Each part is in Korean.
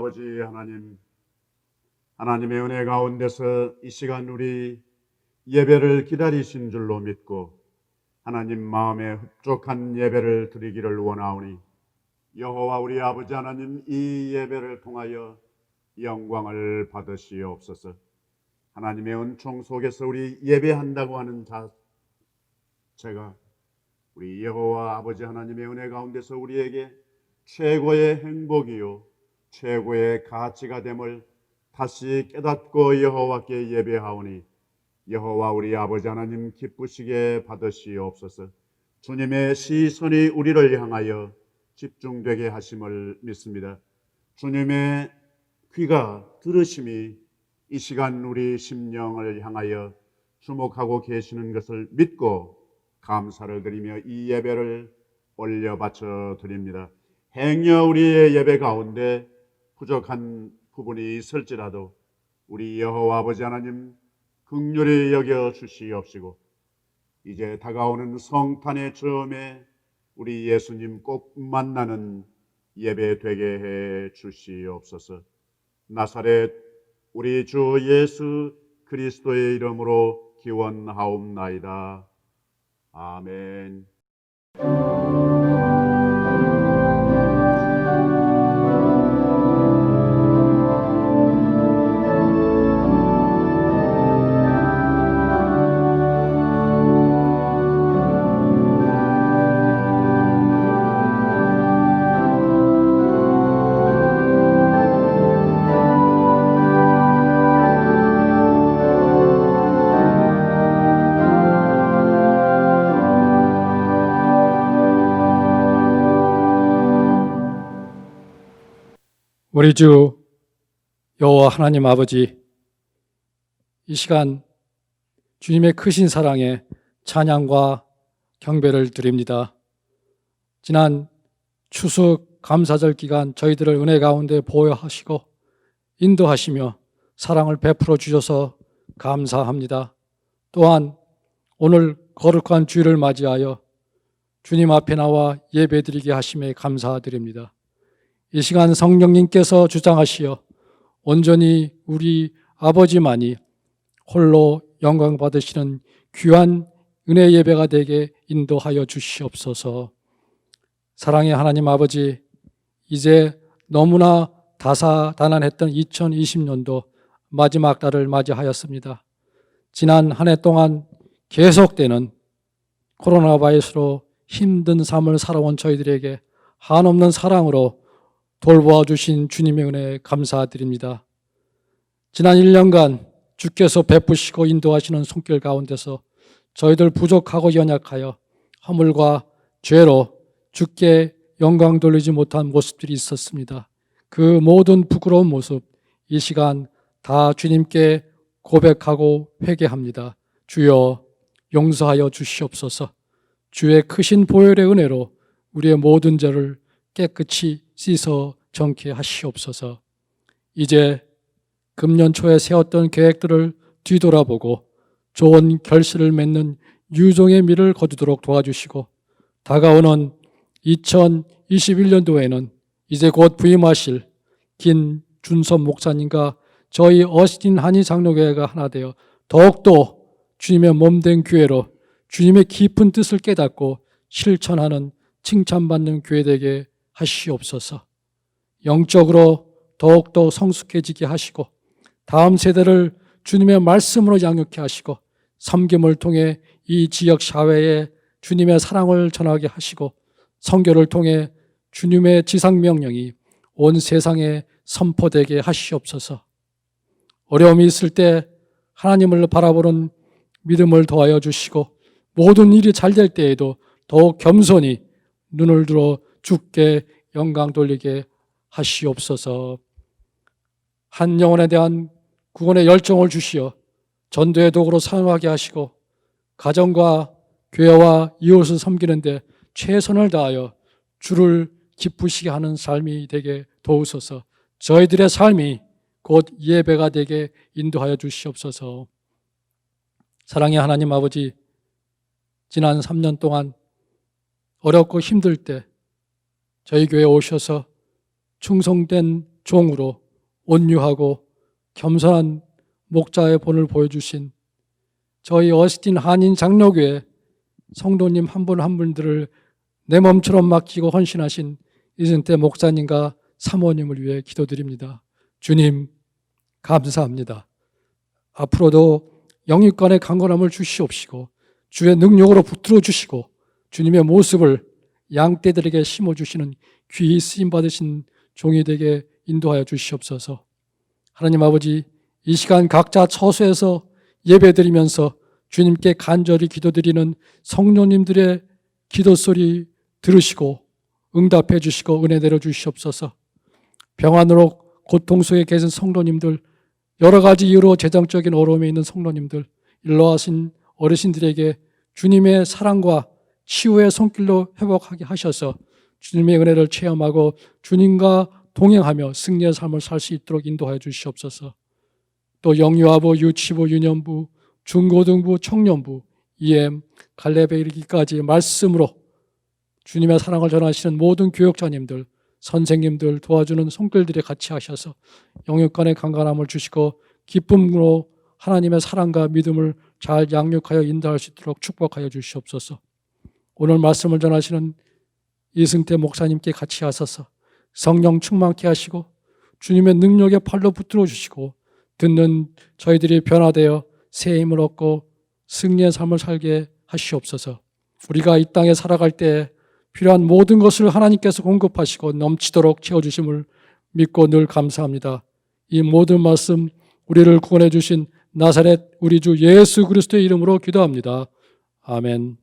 아버지 하나님, 하나님의 은혜 가운데서 이 시간 우리 예배를 기다리신 줄로 믿고 하나님 마음에 흡족한 예배를 드리기를 원하오니 여호와 우리 아버지 하나님, 이 예배를 통하여 영광을 받으시옵소서. 하나님의 은총 속에서 우리 예배한다고 하는 자체가 우리 여호와 아버지 하나님의 은혜 가운데서 우리에게 최고의 행복이요 최고의 가치가 됨을 다시 깨닫고 여호와께 예배하오니 여호와 우리 아버지 하나님 기쁘시게 받으시옵소서. 주님의 시선이 우리를 향하여 집중되게 하심을 믿습니다. 주님의 귀가 들으심이 이 시간 우리 심령을 향하여 주목하고 계시는 것을 믿고 감사를 드리며 이 예배를 올려 바쳐 드립니다. 행여 우리의 예배 가운데 부족한 부분이 있을지라도 우리 여호와 아버지 하나님 긍휼히 여겨 주시옵시고 이제 다가오는 성탄의 즈음에 우리 예수님 꼭 만나는 예배 되게 해 주시옵소서. 나사렛 우리 주 예수 그리스도의 이름으로 기원하옵나이다. 아멘. 우리 주 여호와 하나님 아버지, 이 시간 주님의 크신 사랑에 찬양과 경배를 드립니다. 지난 추수 감사절 기간 저희들을 은혜 가운데 보호하시고 인도하시며 사랑을 베풀어 주셔서 감사합니다. 또한 오늘 거룩한 주일을 맞이하여 주님 앞에 나와 예배드리게 하심에 감사드립니다. 이 시간 성령님께서 주장하시어 온전히 우리 아버지만이 홀로 영광 받으시는 귀한 은혜 예배가 되게 인도하여 주시옵소서. 사랑의 하나님 아버지, 이제 너무나 다사다난했던 2020년도 마지막 달을 맞이하였습니다. 지난 한 해 동안 계속되는 코로나 바이러스로 힘든 삶을 살아온 저희들에게 한없는 사랑으로 돌보아 주신 주님의 은혜에 감사드립니다. 지난 1년간 주께서 베푸시고 인도하시는 손길 가운데서 저희들 부족하고 연약하여 허물과 죄로 주께 영광 돌리지 못한 모습들이 있었습니다. 그 모든 부끄러운 모습 이 시간 다 주님께 고백하고 회개합니다. 주여 용서하여 주시옵소서. 주의 크신 보혈의 은혜로 우리의 모든 죄를 깨끗이 씻어 정케 하시옵소서. 이제 금년 초에 세웠던 계획들을 뒤돌아보고 좋은 결실을 맺는 유종의 미를 거두도록 도와주시고 다가오는 2021년도에는 이제 곧 부임하실 김준섭 목사님과 저희 어시틴 한인 장로교회가 하나 되어 더욱더 주님의 몸된 교회로 주님의 깊은 뜻을 깨닫고 실천하는 칭찬받는 교회 되게 하시옵소서. 영적으로 더욱더 성숙해지게 하시고 다음 세대를 주님의 말씀으로 양육케 하시고 섬김을 통해 이 지역 사회에 주님의 사랑을 전하게 하시고 선교를 통해 주님의 지상명령이 온 세상에 선포되게 하시옵소서. 어려움이 있을 때 하나님을 바라보는 믿음을 더하여 주시고 모든 일이 잘 될 때에도 더욱 겸손히 눈을 들어 주께 영광 돌리게 하시옵소서. 한 영혼에 대한 구원의 열정을 주시어 전도의 도구로 사용하게 하시고 가정과 교회와 이웃을 섬기는 데 최선을 다하여 주를 기쁘시게 하는 삶이 되게 도우소서. 저희들의 삶이 곧 예배가 되게 인도하여 주시옵소서. 사랑의 하나님 아버지, 지난 3년 동안 어렵고 힘들 때 저희 교회에 오셔서 충성된 종으로 온유하고 겸손한 목자의 본을 보여주신 저희 어스틴 한인 장로교회 성도님 한 분 한 분들을 내 몸처럼 맡기고 헌신하신 이승태 목사님과 사모님을 위해 기도드립니다. 주님 감사합니다. 앞으로도 영육간의 강건함을 주시옵시고 주의 능력으로 붙들어 주시고 주님의 모습을 양떼들에게 심어주시는 귀히 쓰임받으신 종이 되게 인도하여 주시옵소서. 하나님 아버지, 이 시간 각자 처소에서 예배드리면서 주님께 간절히 기도드리는 성도님들의 기도소리 들으시고 응답해 주시고 은혜 내려 주시옵소서. 평안으로 고통 속에 계신 성도님들, 여러 가지 이유로 재정적인 어려움에 있는 성도님들, 일러하신 어르신들에게 주님의 사랑과 치유의 손길로 회복하게 하셔서 주님의 은혜를 체험하고 주님과 동행하며 승리의 삶을 살 수 있도록 인도하여 주시옵소서. 또 영유아부, 유치부, 유년부, 중고등부, 청년부, EM, 갈렙에 이르기까지 말씀으로 주님의 사랑을 전하시는 모든 교역자님들, 선생님들 도와주는 손길들이 같이 하셔서 영육간의 강건함을 주시고 기쁨으로 하나님의 사랑과 믿음을 잘 양육하여 인도할 수 있도록 축복하여 주시옵소서. 오늘 말씀을 전하시는 이승태 목사님께 같이 하셔서 성령 충만케 하시고 주님의 능력의 팔로 붙들어 주시고 듣는 저희들이 변화되어 새 힘을 얻고 승리의 삶을 살게 하시옵소서. 우리가 이 땅에 살아갈 때 필요한 모든 것을 하나님께서 공급하시고 넘치도록 채워주심을 믿고 늘 감사합니다. 이 모든 말씀 우리를 구원해 주신 나사렛 우리 주 예수 그리스도의 이름으로 기도합니다. 아멘.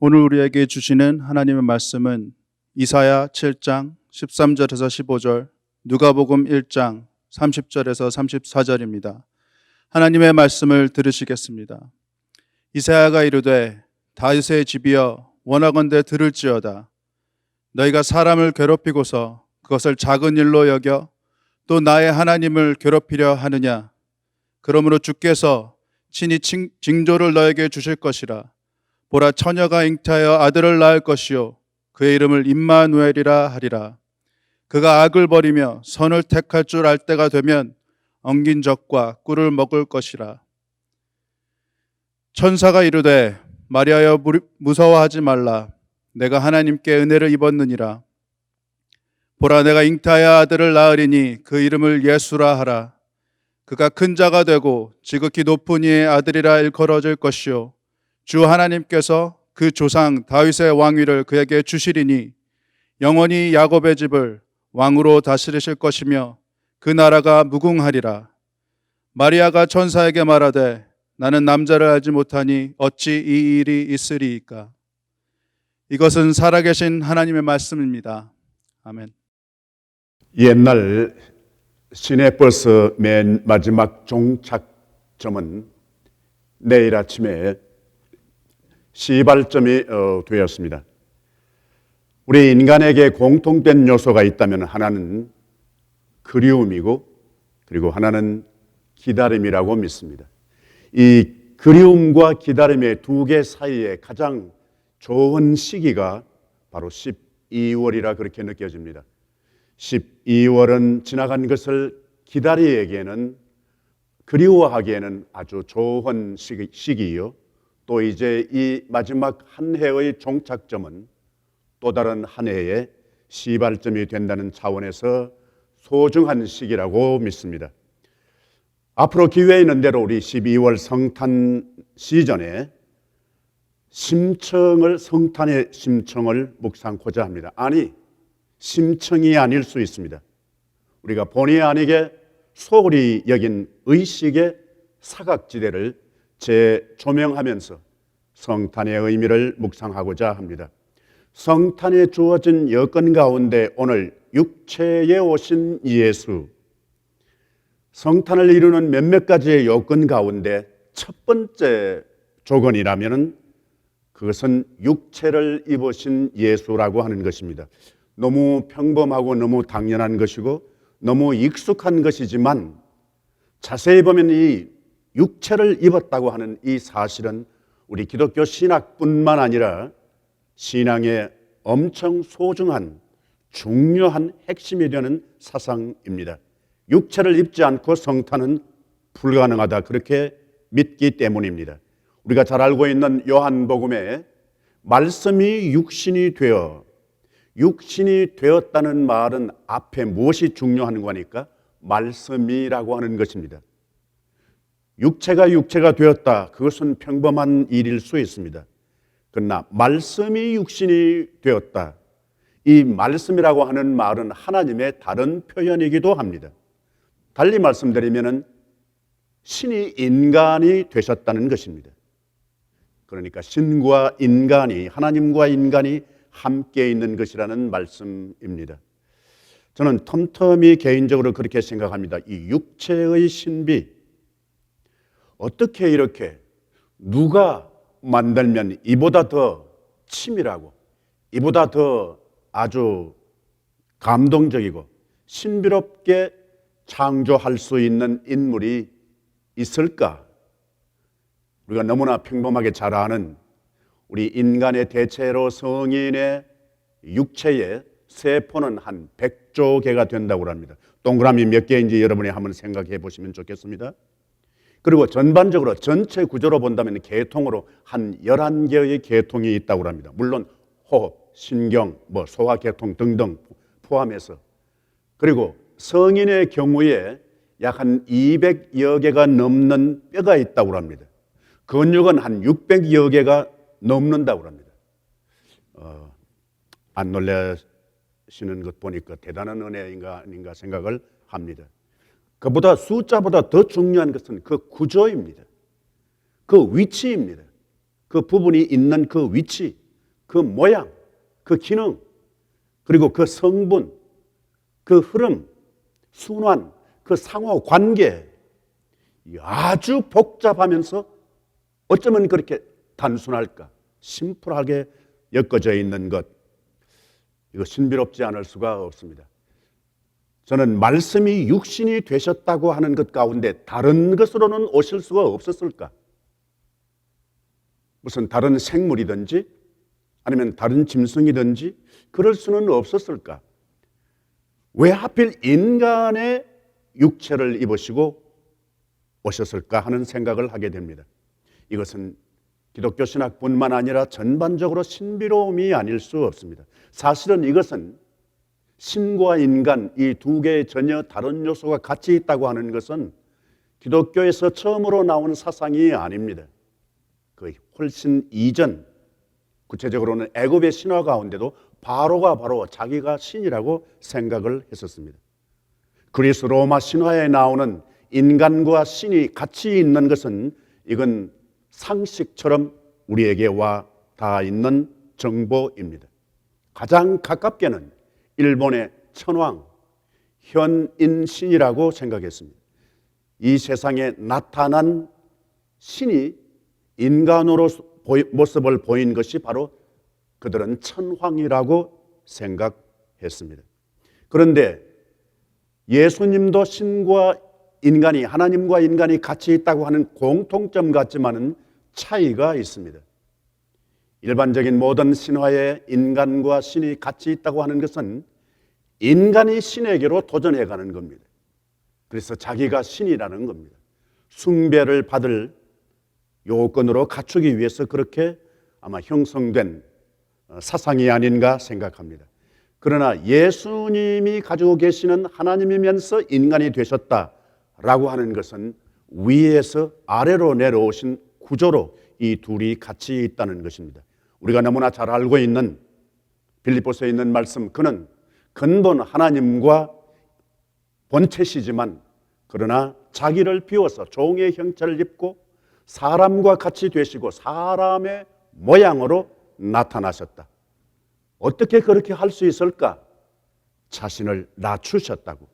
오늘 우리에게 주시는 하나님의 말씀은 이사야 7장 13절에서 15절, 누가복음 1장 30절에서 34절입니다. 하나님의 말씀을 들으시겠습니다. 이사야가 이르되 다윗의 집이여 원하건대 들을지어다. 너희가 사람을 괴롭히고서 그것을 작은 일로 여겨 또 나의 하나님을 괴롭히려 하느냐. 그러므로 주께서 친히 징조를 너에게 주실 것이라. 보라, 처녀가 잉태하여 아들을 낳을 것이요 그의 이름을 임마누엘이라 하리라. 그가 악을 버리며 선을 택할 줄 알 때가 되면 엉긴 젖과 꿀을 먹을 것이라. 천사가 이르되 마리아여 무서워하지 말라. 내가 하나님께 은혜를 입었느니라. 보라, 내가 잉태하여 아들을 낳으리니 그 이름을 예수라 하라. 그가 큰 자가 되고 지극히 높은 이의 아들이라 일컬어질 것이요 주 하나님께서 그 조상 다윗의 왕위를 그에게 주시리니 영원히 야곱의 집을 왕으로 다스리실 것이며 그 나라가 무궁하리라. 마리아가 천사에게 말하되 나는 남자를 알지 못하니 어찌 이 일이 있으리이까. 이것은 살아계신 하나님의 말씀입니다. 아멘. 옛날 시내버스 맨 마지막 종착점은 내일 아침에 시발점이 되었습니다. 우리 인간에게 공통된 요소가 있다면 하나는 그리움이고 그리고 하나는 기다림이라고 믿습니다. 이 그리움과 기다림의 두 개 사이에 가장 좋은 시기가 바로 12월이라 그렇게 느껴집니다. 12월은 지나간 것을 기다리기에는, 그리워하기에는 아주 좋은 시기이요, 또 이제 이 마지막 한 해의 종착점은 또 다른 한 해의 시발점이 된다는 차원에서 소중한 시기라고 믿습니다. 앞으로 기회 있는 대로 우리 12월 성탄 시즌에 성탄의 심청을 묵상코자 합니다. 아니, 심청이 아닐 수 있습니다. 우리가 본의 아니게 소홀히 여긴 의식의 사각지대를 재조명하면서 성탄의 의미를 묵상하고자 합니다. 성탄에 주어진 여건 가운데 오늘 육체에 오신 예수, 성탄을 이루는 몇몇 가지의 요건 가운데 첫 번째 조건이라면 그것은 육체를 입으신 예수라고 하는 것입니다. 너무 평범하고 너무 당연한 것이고 너무 익숙한 것이지만 자세히 보면 이 육체를 입었다고 하는 이 사실은 우리 기독교 신학뿐만 아니라 신앙의 엄청 소중한 중요한 핵심이 되는 사상입니다. 육체를 입지 않고 성탄은 불가능하다, 그렇게 믿기 때문입니다. 우리가 잘 알고 있는 요한복음에 말씀이 육신이 되었다는 말은 앞에 무엇이 중요한 거니까 말씀이라고 하는 것입니다. 육체가 되었다, 그것은 평범한 일일 수 있습니다. 그러나 말씀이 육신이 되었다, 이 말씀이라고 하는 말은 하나님의 다른 표현이기도 합니다. 달리 말씀드리면은 신이 인간이 되셨다는 것입니다. 그러니까 신과 인간이, 하나님과 인간이 함께 있는 것이라는 말씀입니다. 저는 텀텀이 개인적으로 그렇게 생각합니다. 이 육체의 신비, 어떻게 이렇게 누가 만들면 이보다 더 치밀하고 이보다 더 아주 감동적이고 신비롭게 창조할 수 있는 인물이 있을까? 우리가 너무나 평범하게 잘 아는 우리 인간의 대체로 성인의 육체의 세포는 한 100조 개가 된다고 합니다. 동그라미 몇 개인지 여러분이 한번 생각해 보시면 좋겠습니다. 그리고 전반적으로 전체 구조로 본다면 계통으로 한 11개의 계통이 있다고 합니다. 물론 호흡, 신경, 소화계통 등등 포함해서. 그리고 성인의 경우에 약 한 200여 개가 넘는 뼈가 있다고 합니다. 근육은 한 600여 개가 넘는다고 합니다. 안 놀라시는 것 보니까 대단한 은혜인가 아닌가 생각을 합니다. 그보다 숫자보다 더 중요한 것은 그 구조입니다. 그 위치입니다. 그 부분이 있는 그 위치, 그 모양, 그 기능, 그리고 그 성분, 그 흐름, 순환, 그 상호 관계, 아주 복잡하면서 어쩌면 그렇게 단순할까? 심플하게 엮어져 있는 것, 이거 신비롭지 않을 수가 없습니다. 저는 말씀이 육신이 되셨다고 하는 것 가운데 다른 것으로는 오실 수가 없었을까? 무슨 다른 생물이든지 아니면 다른 짐승이든지 그럴 수는 없었을까? 왜 하필 인간의 육체를 입으시고 오셨을까 하는 생각을 하게 됩니다. 이것은 기독교 신학뿐만 아니라 전반적으로 신비로움이 아닐 수 없습니다. 사실은 이것은 신과 인간 이 두 개의 전혀 다른 요소가 같이 있다고 하는 것은 기독교에서 처음으로 나온 사상이 아닙니다. 그 훨씬 이전, 구체적으로는 애굽의 신화 가운데도 바로가 바로 자기가 신이라고 생각을 했었습니다. 그리스 로마 신화에 나오는 인간과 신이 같이 있는 것은 이건 상식처럼 우리에게 와 닿아 있는 정보입니다. 가장 가깝게는 일본의 천황, 현인신이라고 생각했습니다. 이 세상에 나타난 신이 인간으로 모습을 보인 것이 바로 그들은 천황이라고 생각했습니다. 그런데 예수님도 신과 인간이, 하나님과 인간이 같이 있다고 하는 공통점 같지만은 차이가 있습니다. 일반적인 모든 신화에 인간과 신이 같이 있다고 하는 것은 인간이 신에게로 도전해 가는 겁니다. 그래서 자기가 신이라는 겁니다. 숭배를 받을 요건으로 갖추기 위해서 그렇게 아마 형성된 사상이 아닌가 생각합니다. 그러나 예수님이 가지고 계시는 하나님이면서 인간이 되셨다라고 하는 것은 위에서 아래로 내려오신 구조로 이 둘이 같이 있다는 것입니다. 우리가 너무나 잘 알고 있는 빌립보서에 있는 말씀, 그는 근본 하나님과 본체시지만 그러나 자기를 비워서 종의 형체를 입고 사람과 같이 되시고 사람의 모양으로 나타나셨다. 어떻게 그렇게 할 수 있을까? 자신을 낮추셨다고.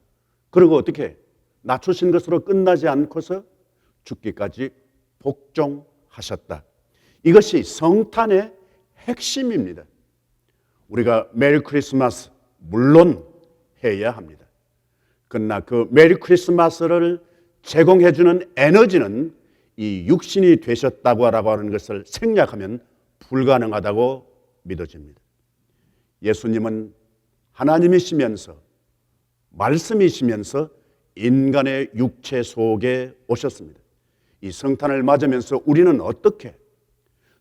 그리고 어떻게 낮추신 것으로 끝나지 않고서 죽기까지 복종하셨다. 이것이 성탄의 핵심입니다. 우리가 메리 크리스마스 물론 해야 합니다. 그러나 그 메리 크리스마스를 제공해주는 에너지는 이 육신이 되셨다고 하는 것을 생략하면 불가능하다고 믿어집니다. 예수님은 하나님이시면서 말씀이시면서 인간의 육체 속에 오셨습니다. 이 성탄을 맞으면서 우리는 어떻게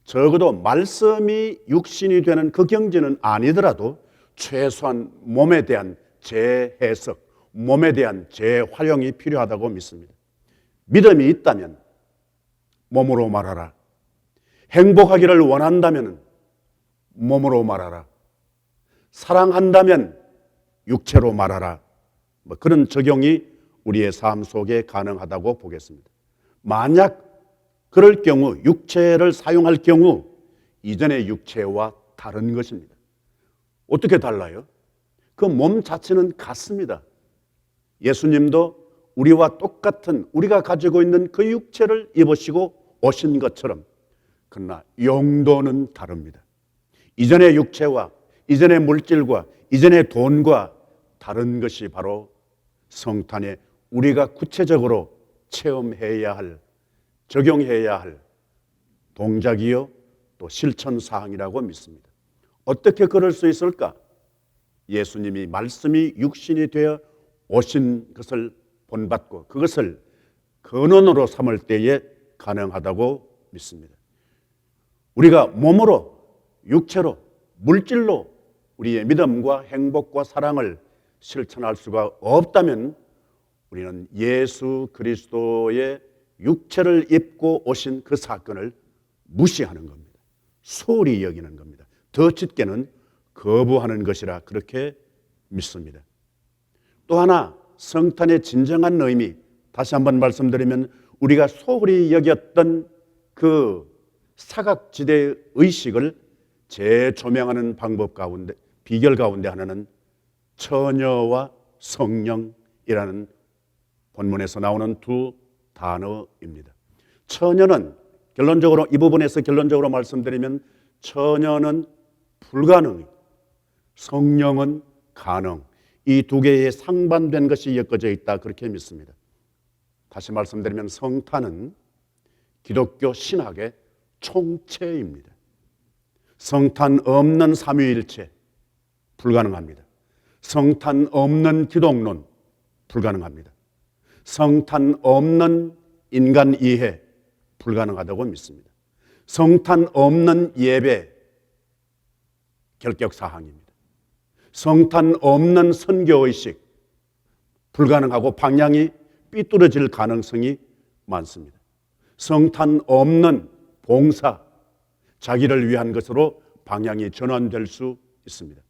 적어도 말씀이 육신이 되는 그 경지는 아니더라도 최소한 몸에 대한 재해석, 몸에 대한 재활용이 필요하다고 믿습니다. 믿음이 있다면 몸으로 말하라. 행복하기를 원한다면 몸으로 말하라. 사랑한다면 육체로 말하라. 뭐 그런 적용이 우리의 삶 속에 가능하다고 보겠습니다. 만약 그럴 경우, 육체를 사용할 경우 이전의 육체와 다른 것입니다. 어떻게 달라요? 그 몸 자체는 같습니다. 예수님도 우리와 똑같은, 우리가 가지고 있는 그 육체를 입으시고 오신 것처럼, 그러나 용도는 다릅니다. 이전의 육체와 이전의 물질과 이전의 돈과 다른 것이 바로 성탄에 우리가 구체적으로 체험해야 할, 적용해야 할 동작이요 또 실천 사항이라고 믿습니다. 어떻게 그럴 수 있을까? 예수님이 말씀이 육신이 되어 오신 것을 본받고 그것을 근원으로 삼을 때에 가능하다고 믿습니다. 우리가 몸으로, 육체로, 물질로 우리의 믿음과 행복과 사랑을 실천할 수가 없다면 우리는 예수 그리스도의 육체를 입고 오신 그 사건을 무시하는 겁니다. 소홀히 여기는 겁니다. 더 짙게는 거부하는 것이라 그렇게 믿습니다. 또 하나, 성탄의 진정한 의미, 다시 한번 말씀드리면 우리가 소홀히 여겼던 그 사각지대의 의식을 재조명하는 방법 가운데, 비결 가운데 하나는 처녀와 성령이라는 본문에서 나오는 두 단어입니다. 처녀는 결론적으로, 이 부분에서 결론적으로 말씀드리면 처녀는 불가능, 성령은 가능, 이 두 개의 상반된 것이 엮어져 있다 그렇게 믿습니다. 다시 말씀드리면 성탄은 기독교 신학의 총체입니다. 성탄 없는 삼위일체 불가능합니다. 성탄 없는 기독론 불가능합니다. 성탄 없는 인간 이해 불가능하다고 믿습니다. 성탄 없는 예배 결격사항입니다. 성탄 없는 선교의식 불가능하고 방향이 삐뚤어질 가능성이 많습니다. 성탄 없는 봉사, 자기를 위한 것으로 방향이 전환될 수 있습니다.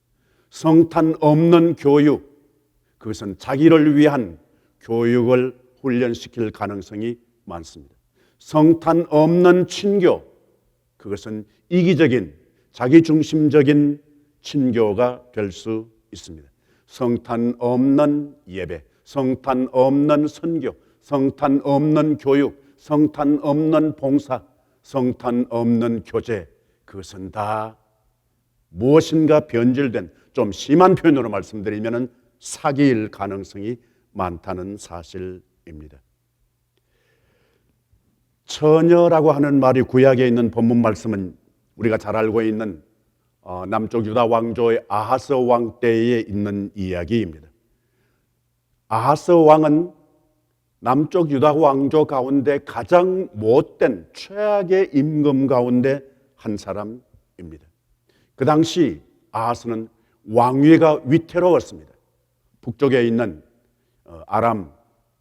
성탄 없는 교육, 그것은 자기를 위한 교육을 훈련시킬 가능성이 많습니다. 성탄 없는 친교, 그것은 이기적인, 자기중심적인 친교가 될 수 있습니다. 성탄 없는 예배, 성탄 없는 선교, 성탄 없는 교육, 성탄 없는 봉사, 성탄 없는 교제, 그것은 다 무엇인가 변질된, 좀 심한 표현으로 말씀드리면 사기일 가능성이 많다는 사실입니다. 처녀라고 하는 말이 구약에 있는 본문 말씀은 우리가 잘 알고 있는 남쪽 유다 왕조의 아하스 왕 때에 있는 이야기입니다. 아하스 왕은 남쪽 유다 왕조 가운데 가장 못된 최악의 임금 가운데 한 사람입니다. 그 당시 아하스는 왕위가 위태로웠습니다. 북쪽에 있는 아람,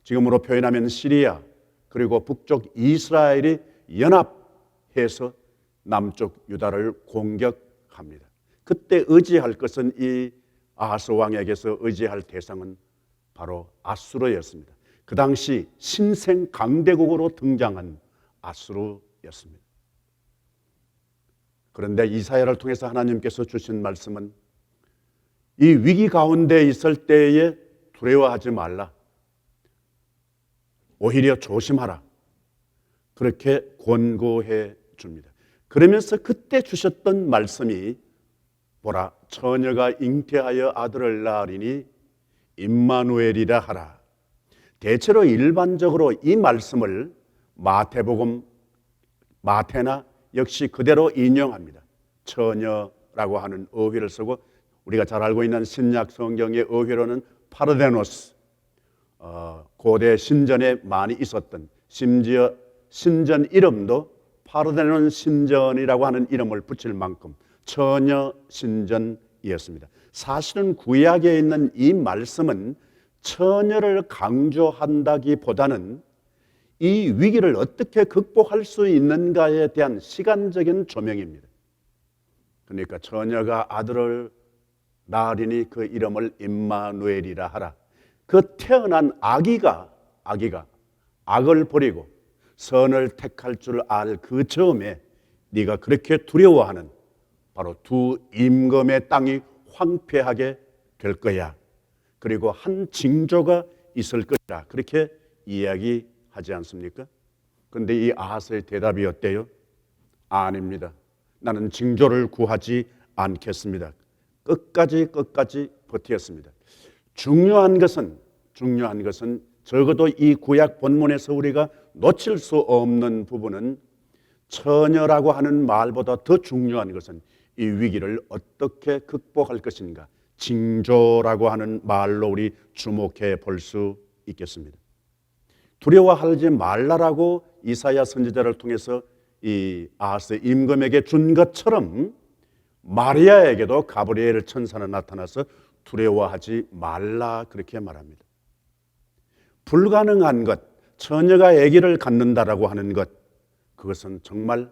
지금으로 표현하면 시리아, 그리고 북쪽 이스라엘이 연합해서 남쪽 유다를 공격합니다. 그때 의지할 것은, 이 아하스 왕에게서 의지할 대상은 바로 아수르였습니다. 그 당시 신생 강대국으로 등장한 아수르였습니다. 그런데 이사야를 통해서 하나님께서 주신 말씀은 이 위기 가운데 있을 때에 두려워하지 말라, 오히려 조심하라, 그렇게 권고해 줍니다. 그러면서 그때 주셨던 말씀이 보라, 처녀가 잉태하여 아들을 낳으리니 임마누엘이라 하라. 대체로 일반적으로 이 말씀을 마태복음, 마태나 역시 그대로 인용합니다. 처녀라고 하는 어휘를 쓰고, 우리가 잘 알고 있는 신약 성경의 어휘로는 파르데노스, 고대 신전에 많이 있었던, 심지어 신전 이름도 파르데논 신전이라고 하는 이름을 붙일 만큼 처녀 신전이었습니다. 사실은 구약에 있는 이 말씀은 처녀를 강조한다기보다는 이 위기를 어떻게 극복할 수 있는가에 대한 시간적인 조명입니다. 그러니까 처녀가 아들을 낳으리니 그 이름을 임마누엘이라 하라. 그 태어난 아기가 악을 버리고 선을 택할 줄 알 그 즈음에 네가 그렇게 두려워하는 바로 두 임금의 땅이 황폐하게 될 거야. 그리고 한 징조가 있을 것이라. 그렇게 이야기하지 않습니까? 그런데 이 아하스의 대답이 어때요? 아닙니다. 나는 징조를 구하지 않겠습니다. 끝까지 버텼습니다. 중요한 것은 적어도 이 구약 본문에서 우리가 놓칠 수 없는 부분은 처녀라고 하는 말보다 더 중요한 것은 이 위기를 어떻게 극복할 것인가, 징조라고 하는 말로 우리 주목해 볼 수 있겠습니다. 두려워하지 말라라고 이사야 선지자를 통해서 이 아하스 임금에게 준 것처럼 마리아에게도 가브리엘 천사는 나타나서 두려워하지 말라 그렇게 말합니다. 불가능한 것, 처녀가 아기를 갖는다라고 하는 것, 그것은 정말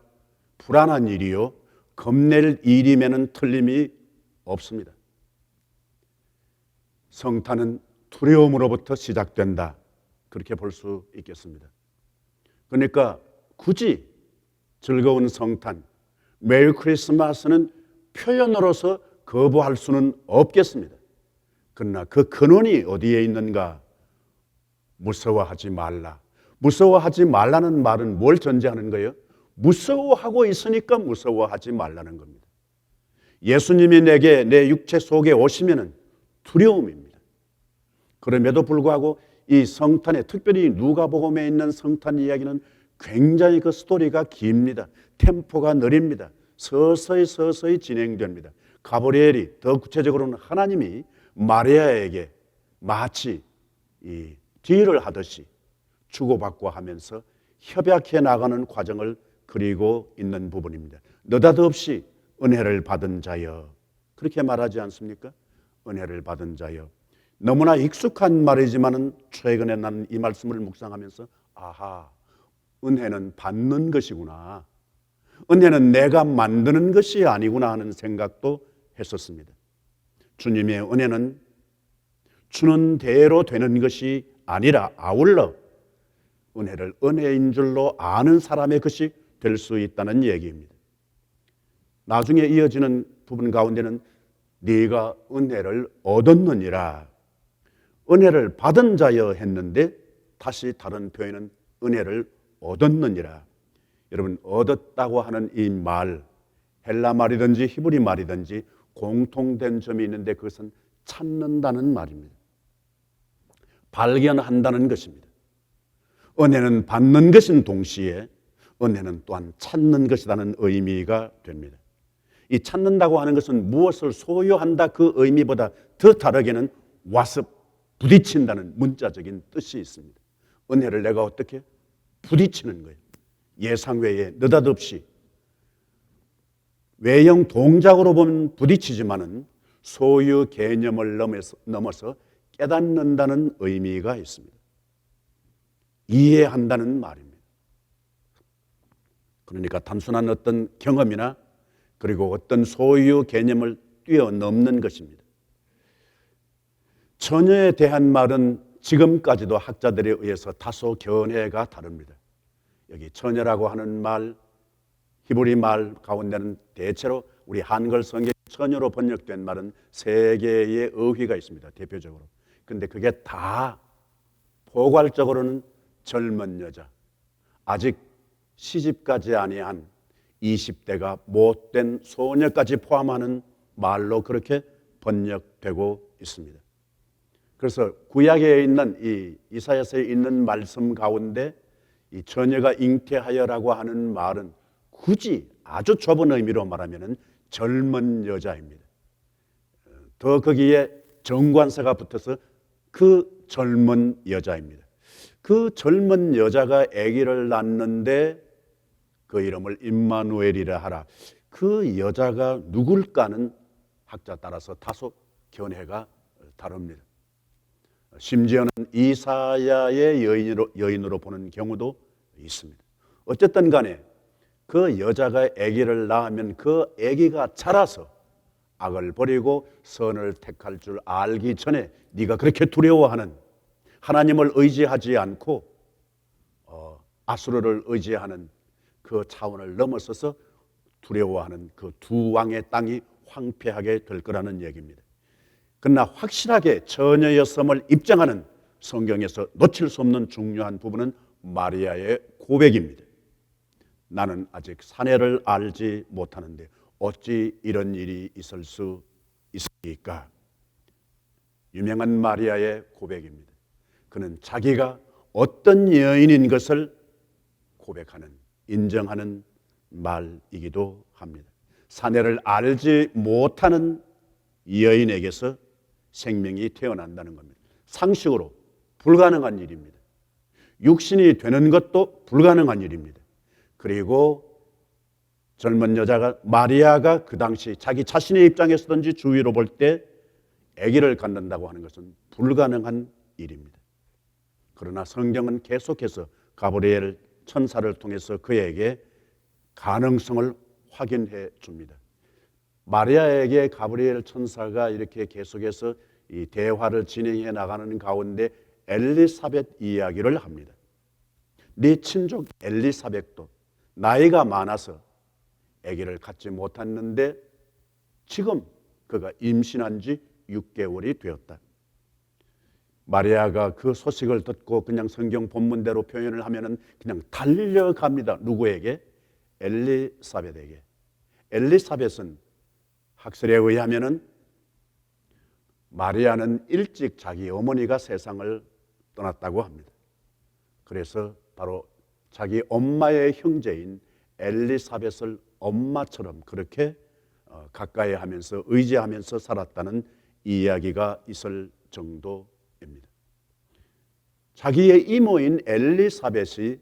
불안한 일이요 겁낼 일임에는 틀림이 없습니다. 성탄은 두려움으로부터 시작된다 그렇게 볼 수 있겠습니다. 그러니까 굳이 즐거운 성탄, 메리 크리스마스는 표현으로서 거부할 수는 없겠습니다. 그러나 그 근원이 어디에 있는가? 무서워하지 말라. 무서워하지 말라는 말은 뭘 전제하는 거예요? 무서워하고 있으니까 무서워하지 말라는 겁니다. 예수님이 내게 내 육체 속에 오시면은 두려움입니다. 그럼에도 불구하고 이 성탄에, 특별히 누가복음에 있는 성탄 이야기는 굉장히 그 스토리가 깁니다. 템포가 느립니다. 서서히 진행됩니다. 가브리엘이, 더 구체적으로는 하나님이 마리아에게 마치 이 딜을 하듯이 주고받고 하면서 협약해 나가는 과정을 그리고 있는 부분입니다. 느닷없이 은혜를 받은 자여, 그렇게 말하지 않습니까? 은혜를 받은 자여. 너무나 익숙한 말이지만은 최근에 나는 이 말씀을 묵상하면서 아하, 은혜는 받는 것이구나, 은혜는 내가 만드는 것이 아니구나 하는 생각도 했었습니다. 주님의 은혜는 주는 대로 되는 것이 아니라 아울러 은혜를 은혜인 줄로 아는 사람의 것이 될 수 있다는 얘기입니다. 나중에 이어지는 부분 가운데는 네가 은혜를 얻었느니라, 은혜를 받은 자여 했는데 다시 다른 표현은 은혜를 얻었느니라. 여러분, 얻었다고 하는 이 말, 헬라 말이든지 히브리 말이든지 공통된 점이 있는데 그것은 찾는다는 말입니다. 발견한다는 것입니다. 은혜는 받는 것인 동시에 은혜는 또한 찾는 것이라는 의미가 됩니다. 이 찾는다고 하는 것은 무엇을 소유한다 그 의미보다 더 다르게는 와서 부딪힌다는 문자적인 뜻이 있습니다. 은혜를 내가 어떻게 부딪히는 거예요. 예상 외에 느닷없이 외형 동작으로 보면 부딪히지만은 소유 개념을 넘어서 깨닫는다는 의미가 있습니다. 이해한다는 말입니다. 그러니까 단순한 어떤 경험이나 그리고 어떤 소유 개념을 뛰어넘는 것입니다. 처녀에 대한 말은 지금까지도 학자들에 의해서 다소 견해가 다릅니다. 여기 처녀라고 하는 말, 히브리 말 가운데는 대체로 우리 한글 성경 처녀로 번역된 말은 3개의 어휘가 있습니다. 대표적으로. 근데 그게 다 포괄적으로는 젊은 여자, 아직 시집가지 아니한 20대가 못된 소녀까지 포함하는 말로 그렇게 번역되고 있습니다. 그래서 구약에 있는 이 이사야서에 있는 말씀 가운데 이 처녀가 잉태하여라고 하는 말은 굳이 아주 좁은 의미로 말하면 젊은 여자입니다. 더 거기에 정관사가 붙어서 그 젊은 여자입니다. 그 젊은 여자가 아기를 낳는데 그 이름을 임마누엘이라 하라. 그 여자가 누굴까는 학자 따라서 다소 견해가 다릅니다. 심지어는 이사야의 여인으로 보는 경우도 있습니다. 어쨌든 간에 그 여자가 아기를 낳으면 그 아기가 자라서 악을 버리고 선을 택할 줄 알기 전에 네가 그렇게 두려워하는, 하나님을 의지하지 않고 아수르를 의지하는 그 차원을 넘어서서 두려워하는 그 두 왕의 땅이 황폐하게 될 거라는 얘기입니다. 그러나 확실하게 처녀였음을 입증하는 성경에서 놓칠 수 없는 중요한 부분은 마리아의 고백입니다. 나는 아직 사내를 알지 못하는데 어찌 이런 일이 있을 수 있습니까? 유명한 마리아의 고백입니다. 그는 자기가 어떤 여인인 것을 고백하는, 인정하는 말이기도 합니다. 사내를 알지 못하는 여인에게서 생명이 태어난다는 겁니다. 상식으로 불가능한 일입니다. 육신이 되는 것도 불가능한 일입니다. 그리고 젊은 여자가, 마리아가 그 당시 자기 자신의 입장에서든지 주위로 볼 때 아기를 갖는다고 하는 것은 불가능한 일입니다. 그러나 성경은 계속해서 가브리엘 천사를 통해서 그에게 가능성을 확인해 줍니다. 마리아에게 가브리엘 천사가 이렇게 계속해서 이 대화를 진행해 나가는 가운데 엘리사벳 이야기를 합니다. 네 친족 엘리사벳도 나이가 많아서 아기를 갖지 못했는데 지금 그가 임신한 지 6개월이 되었다. 마리아가 그 소식을 듣고 그냥 성경 본문대로 표현을 하면은 그냥 달려갑니다. 누구에게? 엘리사벳에게. 엘리사벳은 학설에 의하면은 마리아는 일찍 자기 어머니가 세상을 떠났다고 합니다. 그래서 바로 자기 엄마의 형제인 엘리사벳을 엄마처럼 그렇게 가까이 하면서 의지하면서 살았다는 이야기가 있을 정도입니다. 자기의 이모인 엘리사벳이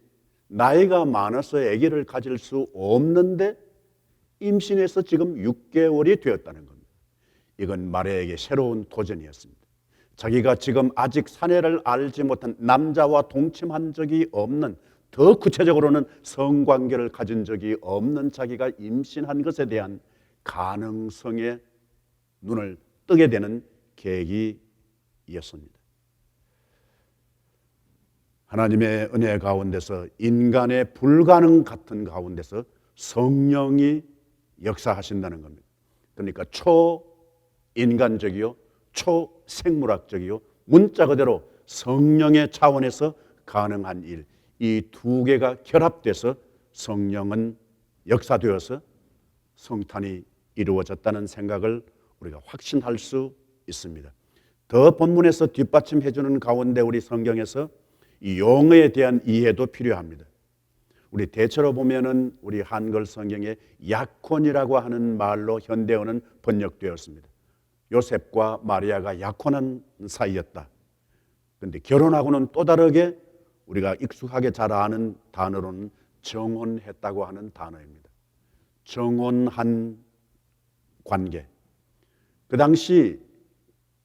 나이가 많아서 아기를 가질 수 없는데 임신해서 지금 6개월이 되었다는 겁니다. 이건 마리아에게 새로운 도전이었습니다. 자기가 지금 아직 사내를 알지 못한, 남자와 동침한 적이 없는, 더 구체적으로는 성관계를 가진 적이 없는 자기가 임신한 것에 대한 가능성에 눈을 뜨게 되는 계기였습니다. 하나님의 은혜 가운데서, 인간의 불가능 같은 가운데서 성령이 역사하신다는 겁니다. 그러니까 초인간적이요, 초생물학적이요, 문자 그대로 성령의 차원에서 가능한 일, 이 두 개가 결합돼서 성령은 역사되어서 성탄이 이루어졌다는 생각을 우리가 확신할 수 있습니다. 더 본문에서 뒷받침해 주는 가운데 우리 성경에서 이 용어에 대한 이해도 필요합니다. 우리 대체로 보면은 우리 한글 성경에 약혼이라고 하는 말로 현대어는 번역되었습니다. 요셉과 마리아가 약혼한 사이였다. 그런데 결혼하고는 또 다르게 우리가 익숙하게 잘 아는 단어로는 정혼했다고 하는 단어입니다. 정혼한 관계. 그 당시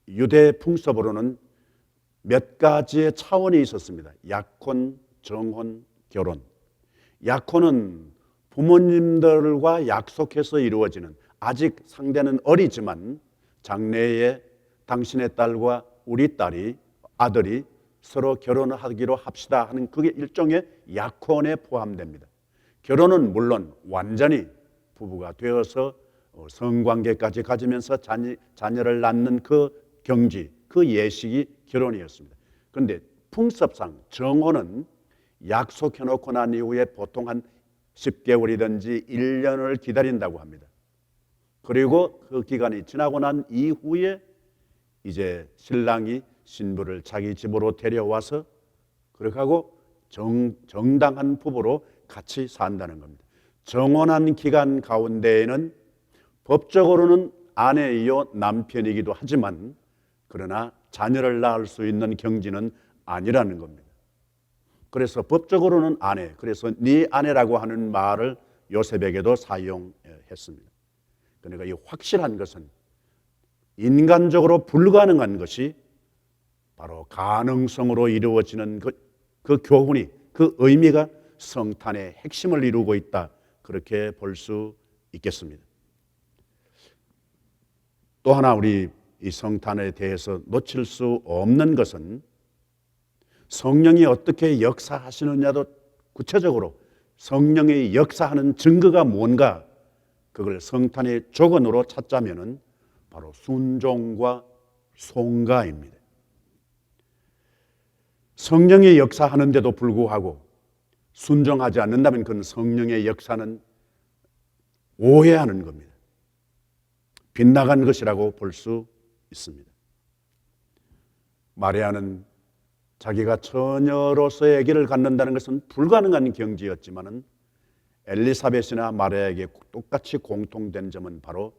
유대 풍습으로는 몇 가지의 차원이 있었습니다. 약혼, 정혼, 결혼. 약혼은 부모님들과 약속해서 이루어지는, 아직 상대는 어리지만 장래에 당신의 딸과 우리 딸이, 아들이 서로 결혼을 하기로 합시다 하는, 그게 일종의 약혼에 포함됩니다. 결혼은 물론 완전히 부부가 되어서 성관계까지 가지면서 자녀를 낳는 그 경지, 그 예식이 결혼이었습니다. 그런데 풍습상 정혼은 약속해놓고 난 이후에 보통 한 10개월이든지 1년을 기다린다고 합니다. 그리고 그 기간이 지나고 난 이후에 이제 신랑이 신부를 자기 집으로 데려와서 그렇게 하고 정당한 부부로 같이 산다는 겁니다. 정혼한 기간 가운데에는 법적으로는 아내이요 남편이기도 하지만 그러나 자녀를 낳을 수 있는 경지는 아니라는 겁니다. 그래서 법적으로는 아내, 그래서 네 아내라고 하는 말을 요셉에게도 사용했습니다. 그러니까 이 확실한 것은 인간적으로 불가능한 것이 바로 가능성으로 이루어지는 그 교훈이, 그 의미가 성탄의 핵심을 이루고 있다, 그렇게 볼 수 있겠습니다. 또 하나 우리 이 성탄에 대해서 놓칠 수 없는 것은 성령이 어떻게 역사하시느냐도 구체적으로 성령의 역사하는 증거가 뭔가 그걸 성탄의 조건으로 찾자면은 바로 순종과 송가입니다. 성령의 역사하는데도 불구하고 순종하지 않는다면 그건 성령의 역사는 오해하는 겁니다. 빗나간 것이라고 볼 수 있습니다. 마리아는 자기가 처녀로서의 아기를 갖는다는 것은 불가능한 경지였지만은 엘리사벳이나 마리아에게 똑같이 공통된 점은 바로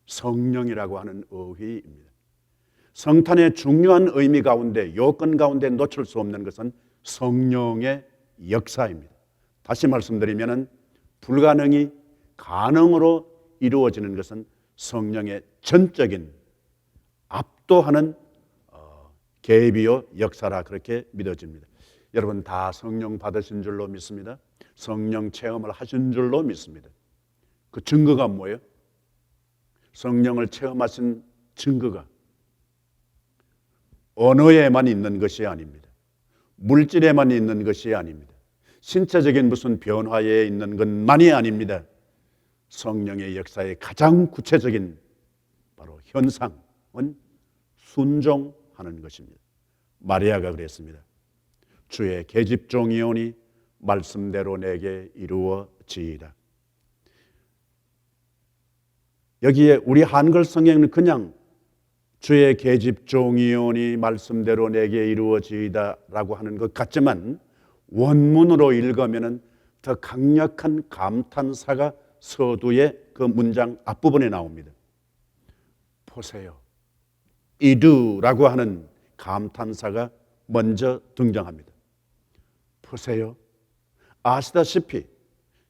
성령이라고 하는 의의입니다. 성탄의 중요한 의미 가운데, 요건 가운데 놓칠 수 없는 것은 성령의 역사입니다. 다시 말씀드리면은 불가능이 가능으로 이루어지는 것은 성령의 전적인 압도하는 개입이요 역사라 그렇게 믿어집니다. 여러분 다 성령 받으신 줄로 믿습니다. 성령 체험을 하신 줄로 믿습니다. 그 증거가 뭐예요? 성령을 체험하신 증거가 언어에만 있는 것이 아닙니다. 물질에만 있는 것이 아닙니다. 신체적인 무슨 변화에 있는 것만이 아닙니다. 성령의 역사의 가장 구체적인 바로 현상은 순종하는 것입니다. 마리아가 그랬습니다. 주의 계집종이오니 말씀대로 내게 이루어지이다. 여기에 우리 한글 성경은 그냥 주의 계집종이오니 말씀대로 내게 이루어지이다 라고 하는 것 같지만 원문으로 읽으면 더 강력한 감탄사가 서두의 그 문장 앞부분에 나옵니다. 보세요. 이두라고 하는 감탄사가 먼저 등장합니다. 보세요. 아시다시피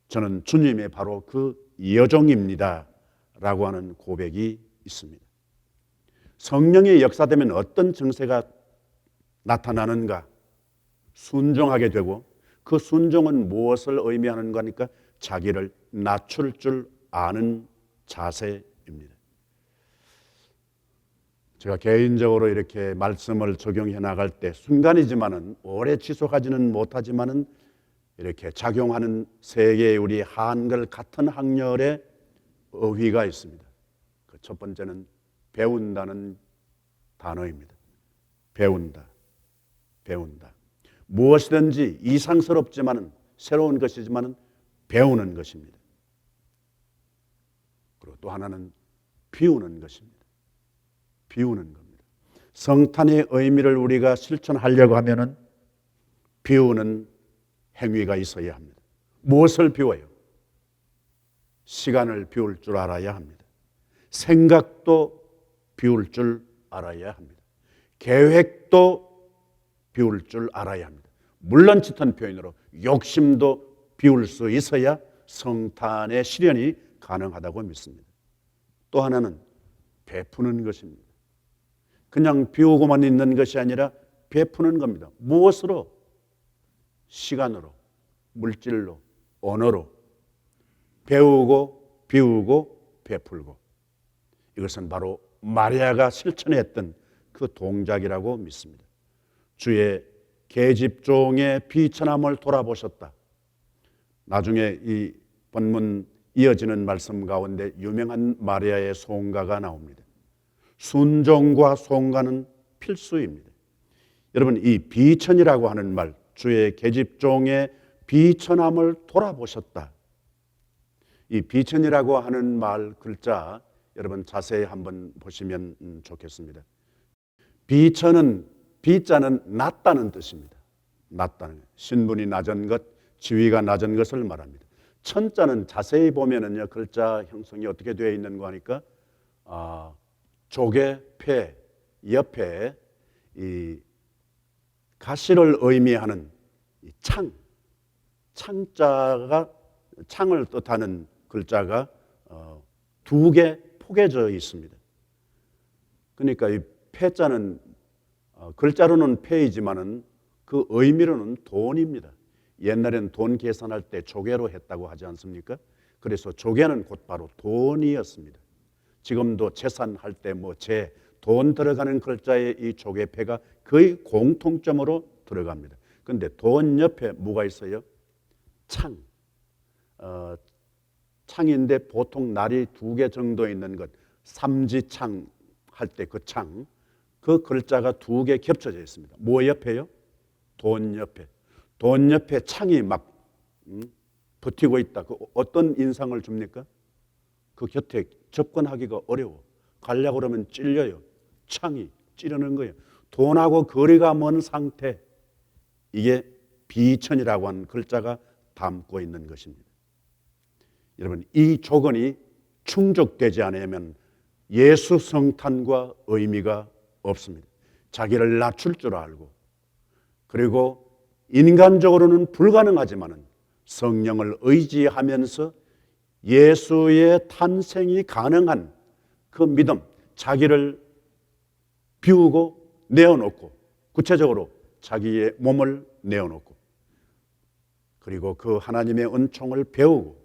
저는 주님의 바로 그 여종입니다 라고 하는 고백이 있습니다. 성령의 역사되면 어떤 증세가 나타나는가? 순종하게 되고 그 순종은 무엇을 의미하는 거니까 자기를 낮출 줄 아는 자세입니다. 제가 개인적으로 이렇게 말씀을 적용해 나갈 때 순간이지만은 오래 지속하지는 못하지만은 이렇게 작용하는 세 개의 우리 한글 같은 학렬의 어휘가 있습니다. 그 첫 번째는 배운다는 단어입니다. 배운다. 무엇이든지 이상스럽지만은 새로운 것이지만은 배우는 것입니다. 그리고 또 하나는 비우는 것입니다. 비우는 겁니다. 성탄의 의미를 우리가 실천하려고 하면은 비우는 행위가 있어야 합니다. 무엇을 비워요? 시간을 비울 줄 알아야 합니다. 생각도 비울 줄 알아야 합니다. 계획도 비울 줄 알아야 합니다. 물론 짙은 표현으로 욕심도 비울 수 있어야 성탄의 실현이 가능하다고 믿습니다. 또 하나는 베푸는 것입니다. 그냥 비우고만 있는 것이 아니라 베푸는 겁니다. 무엇으로? 시간으로, 물질로, 언어로 배우고 비우고 베풀고 이것은 바로 마리아가 실천했던 그 동작이라고 믿습니다. 주의 계집종의 비천함을 돌아보셨다. 나중에 이 본문 이어지는 말씀 가운데 유명한 마리아의 송가가 나옵니다. 순종과 송가는 필수입니다. 여러분 이 비천이라고 하는 말, 주의 계집종의 비천함을 돌아보셨다. 이 비천이라고 하는 말 글자 여러분 자세히 한번 보시면 좋겠습니다. 비천은 비자는 낮다는 뜻입니다. 낮다는 신분이 낮은 것, 지위가 낮은 것을 말합니다. 천자는 자세히 보면은요 글자 형성이 어떻게 되어 있는 거 하니까 조개, 폐 옆에 이 가시를 의미하는 이 창자가 창을 뜻하는 글자가 두 개 포개져 있습니다. 그러니까 이 폐자는 글자로는 폐이지만은 그 의미로는 돈입니다. 옛날에는 돈 계산할 때 조개로 했다고 하지 않습니까? 그래서 조개는 곧바로 돈이었습니다. 지금도 재산할 때 뭐 돈 들어가는 글자의 이 조개패가 거의 공통점으로 들어갑니다. 그런데 돈 옆에 뭐가 있어요? 창. 창인데 보통 날이 2개 정도 있는 것, 삼지창 할 때 그 창, 그 글자가 2개 겹쳐져 있습니다. 뭐 옆에요? 돈 옆에. 돈 옆에 창이 막 버티고 있다. 그 어떤 인상을 줍니까? 그 곁에 접근하기가 어려워. 가려고 그러면 찔려요. 창이 찌르는 거예요. 돈하고 거리가 먼 상태. 이게 비천이라고 하는 글자가 담고 있는 것입니다. 여러분, 이 조건이 충족되지 않으면 예수 성탄과 의미가 없습니다. 자기를 낮출 줄 알고, 그리고 인간적으로는 불가능하지만 성령을 의지하면서 예수의 탄생이 가능한 그 믿음, 자기를 비우고 내어놓고, 구체적으로 자기의 몸을 내어놓고, 그리고 그 하나님의 은총을 배우고,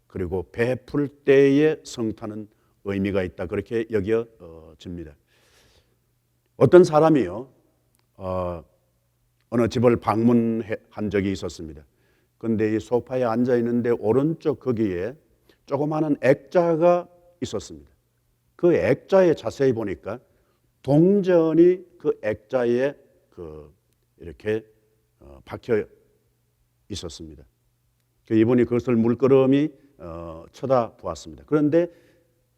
그리고 베풀 때의 성탄은 의미가 있다, 그렇게 여겨집니다. 어떤 사람이요, 어느 집을 방문한 적이 있었습니다. 그런데 이 소파에 앉아 있는데 오른쪽 거기에 조그마한 액자가 있었습니다. 그 액자에 자세히 보니까 동전이 그 액자에 이렇게 박혀 있었습니다. 이분이 그것을 물끄러미 쳐다보았습니다. 그런데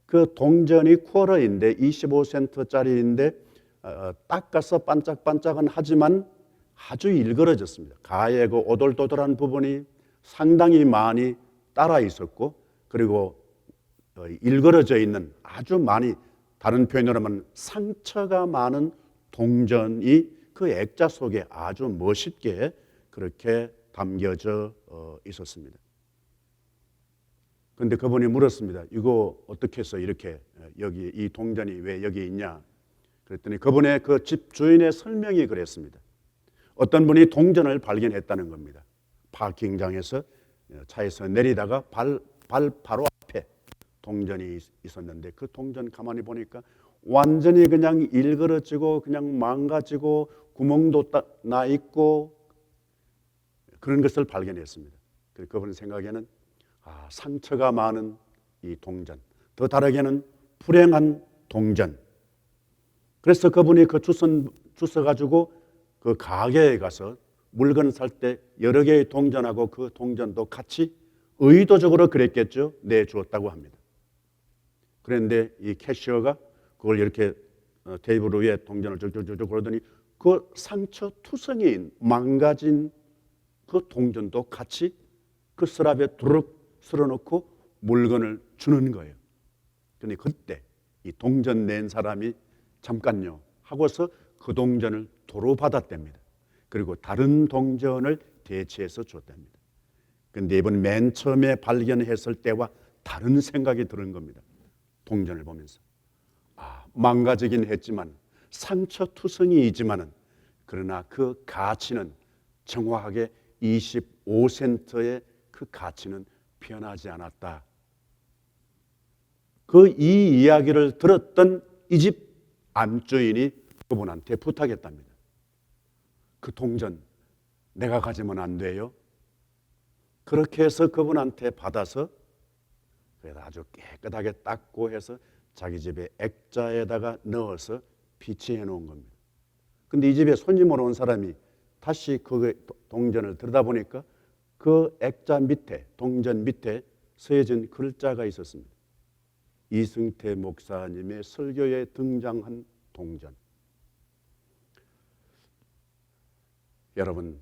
그 동전이 쿼러인데 25센트짜리인데 닦아서 반짝반짝은 하지만 아주 일그러졌습니다. 가에 그 오돌도돌한 부분이 상당히 많이 따라 있었고, 그리고 일그러져 있는 아주 많이, 다른 표현으로 하면 상처가 많은 동전이 그 액자 속에 아주 멋있게 그렇게 담겨져 있었습니다. 그런데 그분이 물었습니다. 이거 어떻게 해서 이렇게 여기 이 동전이 왜 여기 있냐? 그랬더니 그분의 그 집 주인의 설명이 그랬습니다. 어떤 분이 동전을 발견했다는 겁니다. 파킹장에서 차에서 내리다가 바로 앞에 동전이 있었는데, 그 동전 가만히 보니까 완전히 그냥 일그러지고 그냥 망가지고 구멍도 나 있고 그런 것을 발견했습니다. 그분 생각에는 상처가 많은 이 동전, 더 다르게는 불행한 동전. 그래서 그분이 그 주워 가지고 그 가게에 가서 물건 살 때 여러 개의 동전하고 그 동전도 같이 의도적으로 그랬겠죠. 내주었다고 합니다. 그런데 이 캐셔가 그걸 이렇게 테이블 위에 동전을 쭉쭉쭉 그러더니 그 상처 투성이인 망가진 그 동전도 같이 그 서랍에 두룩 쓸어놓고 물건을 주는 거예요. 그런데 그때 이 동전 낸 사람이 잠깐요 하고서 그 동전을 도로 받았답니다. 그리고 다른 동전을 대체해서 줬답니다. 그런데 이번 맨 처음에 발견했을 때와 다른 생각이 드는 겁니다. 동전을 보면서 망가지긴 했지만 상처투성이이지만은 그러나 그 가치는 정확하게 25센트의 그 가치는 변하지 않았다. 이 이야기를 들었던 이 집 안주인이 그분한테 부탁했답니다. 그 동전 내가 가지면 안 돼요? 그렇게 해서 그분한테 받아서 아주 깨끗하게 닦고 해서 자기 집에 액자에다가 넣어서 비치해 놓은 겁니다. 근데 이 집에 손님으로 온 사람이 다시 그 동전을 들여다보니까 그 액자 밑에, 동전 밑에 쓰여진 글자가 있었습니다. 이승태 목사님의 설교에 등장한 동전. 여러분,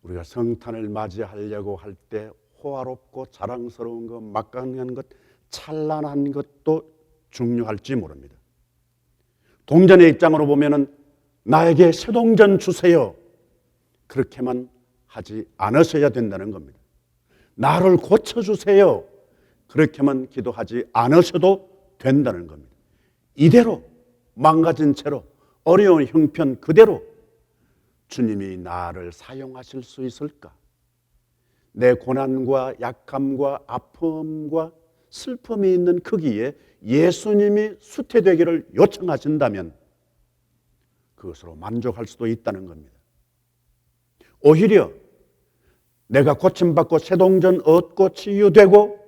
우리가 성탄을 맞이하려고 할 때 호화롭고 자랑스러운 것, 막강한 것, 찬란한 것도 중요할지 모릅니다. 동전의 입장으로 보면은 나에게 새 동전 주세요, 그렇게만 하지 않으셔야 된다는 겁니다. 나를 고쳐주세요, 그렇게만 기도하지 않으셔도 된다는 겁니다. 이대로 망가진 채로 어려운 형편 그대로 주님이 나를 사용하실 수 있을까? 내 고난과 약함과 아픔과 슬픔이 있는 거기에 예수님이 수태되기를 요청하신다면 그것으로 만족할 수도 있다는 겁니다. 오히려 내가 고침받고 새동전 얻고 치유되고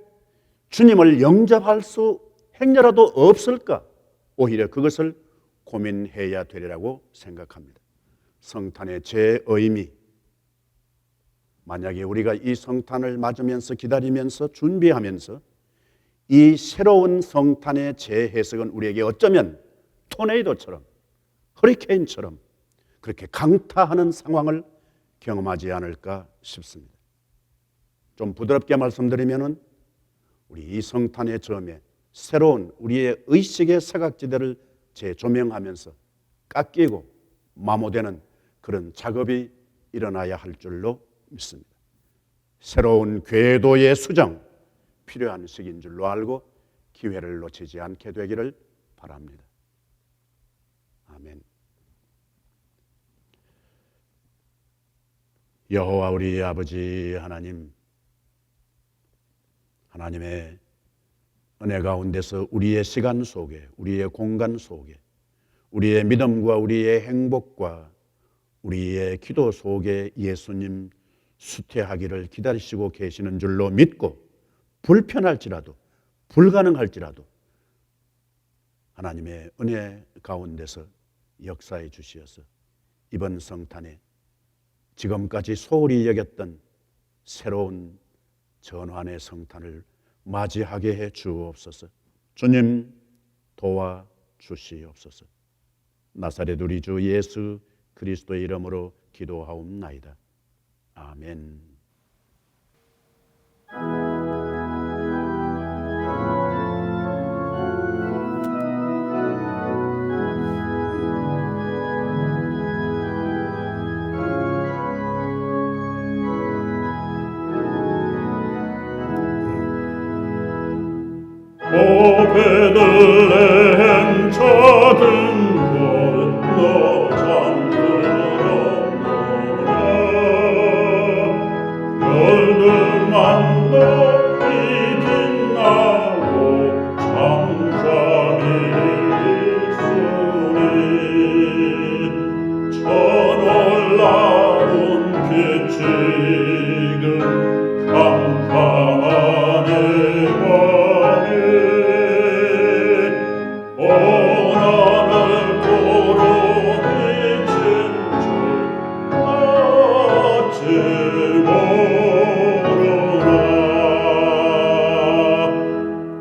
주님을 영접할 수 행여라도 없을까? 오히려 그것을 고민해야 되리라고 생각합니다. 성탄의 제 의미, 만약에 우리가 이 성탄을 맞으면서 기다리면서 준비하면서 이 새로운 성탄의 재해석은 우리에게 어쩌면 토네이도처럼 허리케인처럼 그렇게 강타하는 상황을 경험하지 않을까 싶습니다. 좀 부드럽게 말씀드리면은 우리 이 성탄의 점에 새로운 우리의 의식의 사각지대를 재조명하면서 깎이고 마모되는 그런 작업이 일어나야 할 줄로 믿습니다. 새로운 궤도의 수정 필요한 시기인 줄로 알고 기회를 놓치지 않게 되기를 바랍니다. 아멘. 여호와 우리 아버지 하나님, 하나님의 은혜 가운데서 우리의 시간 속에, 우리의 공간 속에, 우리의 믿음과 우리의 행복과 우리의 기도 속에 예수님 수태하기를 기다리시고 계시는 줄로 믿고 불편할지라도 불가능할지라도 하나님의 은혜 가운데서 역사해 주시어서 이번 성탄에 지금까지 소홀히 여겼던 새로운 전환의 성탄을 맞이하게 해 주옵소서. 주님 도와 주시옵소서. 나사렛 우리 주 예수 그리스도의 이름으로 기도하옵나이다. 아멘. 오 베들레헴 작은 건너 잠들었노라 별들만 높이 빛나고 잠잠이 있으니 저 놀라운 빛이 지금 캄캄하네 오늘을 도로 비친 줄 어찌 모르나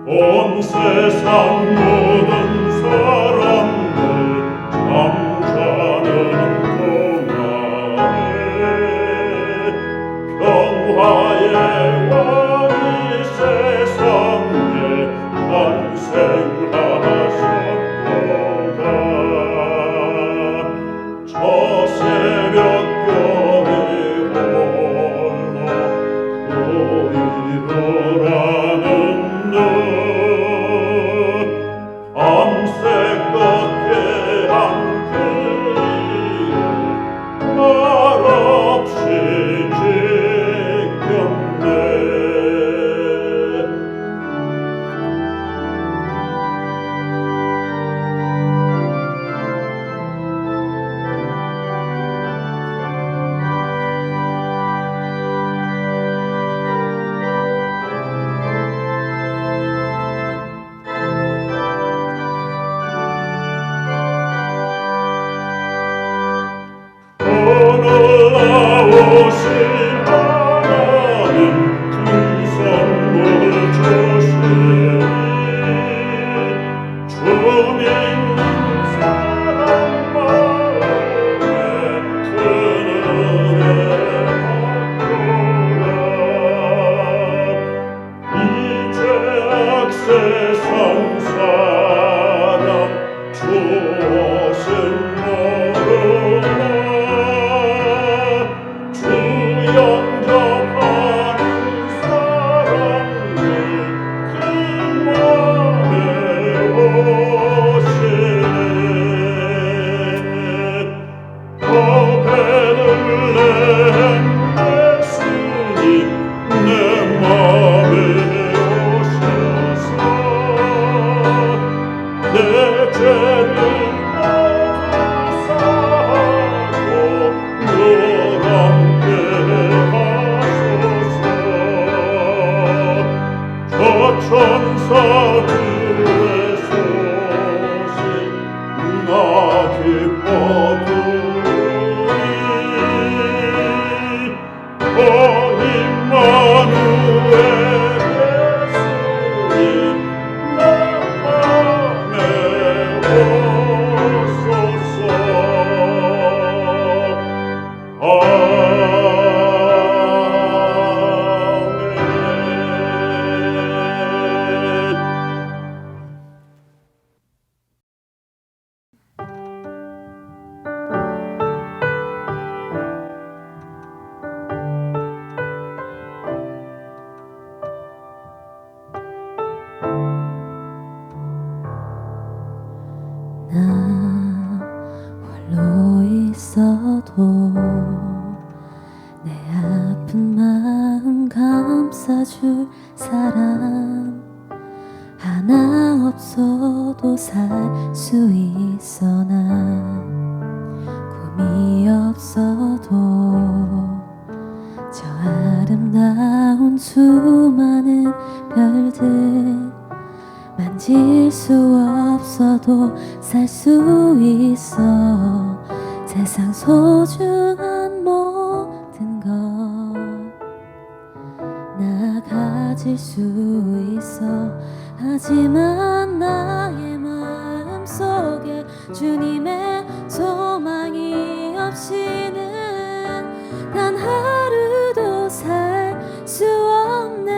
온 세상 모든 사람들 잠자는 동안에 평화의 왕이 세상에 탄생하셨도다. 저 새벽경에 홀로 보이더라는 듯 밤새 걷게 함께 말없이 지켰네. 나 홀로 있어도 내 아픈 마음 감싸줄 사람 하나 없어도 살 수 있어. 난 꿈이 없어도 저 아름다운 수많은 별들 만질 수 없어도 살 수 있어. 세상 소중한 모든 것 나 가질 수 있어. 하지만 나의 마음속에 주님의 소망이 없이는 단 하루도 살 수 없네.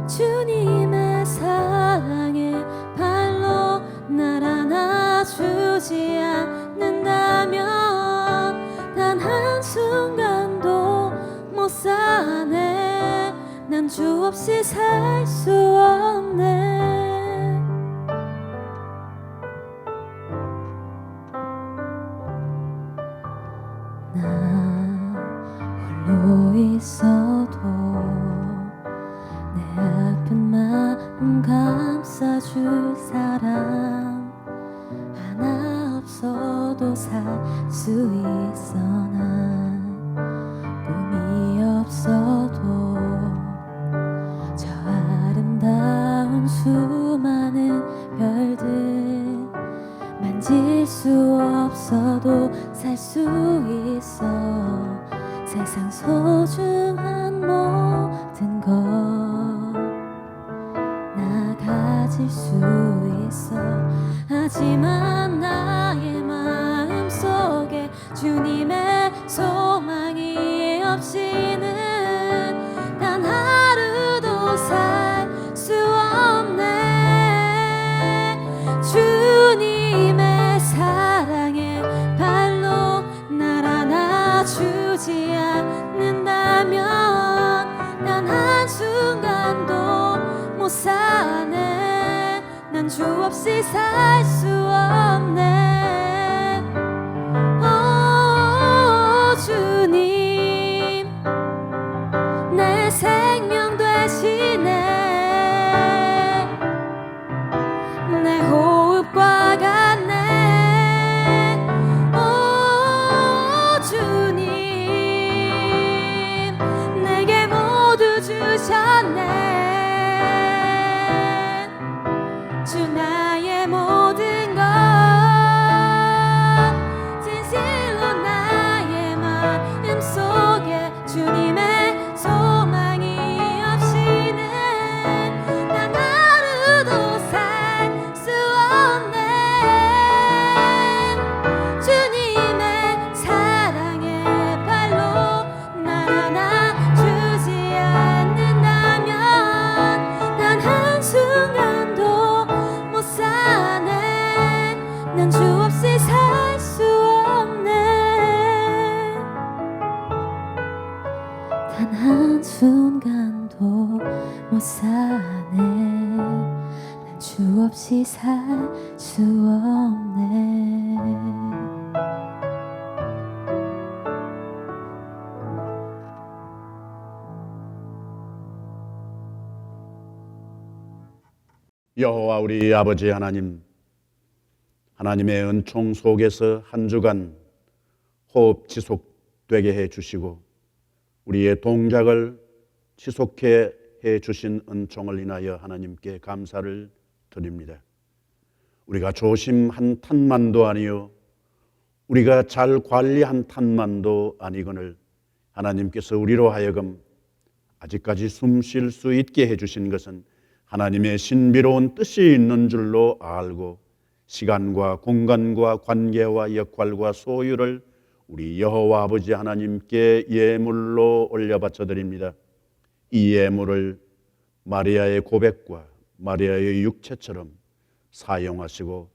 주님의 사랑에 발로 날 안아주지 않는다면 단 한순간도 못 사네. 난 주 없이 살 수 없네. 나 홀로 있어도 내 아픈 마음 감싸줄 사람 하나 없어도 살 수 있어. 난 꿈이 없어도 저 아름다운 수많은 별들 만질 수 없어도 살 수 있어. 세상 소중한 모든 것 나 가질 수 있어. 하지만 나의 마음속에 주님의 소망이 없이는 단 하루도 살 수 없네. 주님의 사랑에 발로 날 안아주지 않는다면 난 한순간도 못 사네. 난 주 없이 살 수 없네. 오 주님 내 생명 되시네. 내 호흡과 같네. 오 주님 내게 모두 주셨네. 주 나의 모든 것 진실로 나의 마음속에 주님의 소망이 없이는 단 하루도 살 수 없네. 주님의 사랑에 발로 날 안아주지 않는다면 단 한순간도 못 사네. 난 주 없이 살 수 없네. 단 한순간도 못 사네. 난 주 없이 살 수 없네. 여호와 우리 아버지 하나님, 하나님의 은총 속에서 한 주간 호흡 지속되게 해 주시고 우리의 동작을 지속해 해 주신 은총을 인하여 하나님께 감사를 드립니다. 우리가 조심한 탓만도 아니요 우리가 잘 관리한 탓만도 아니거늘 하나님께서 우리로 하여금 아직까지 숨 쉴 수 있게 해 주신 것은 하나님의 신비로운 뜻이 있는 줄로 알고 시간과 공간과 관계와 역할과 소유를 우리 여호와 아버지 하나님께 예물로 올려 바쳐드립니다. 이 예물을 마리아의 고백과 마리아의 육체처럼 사용하시고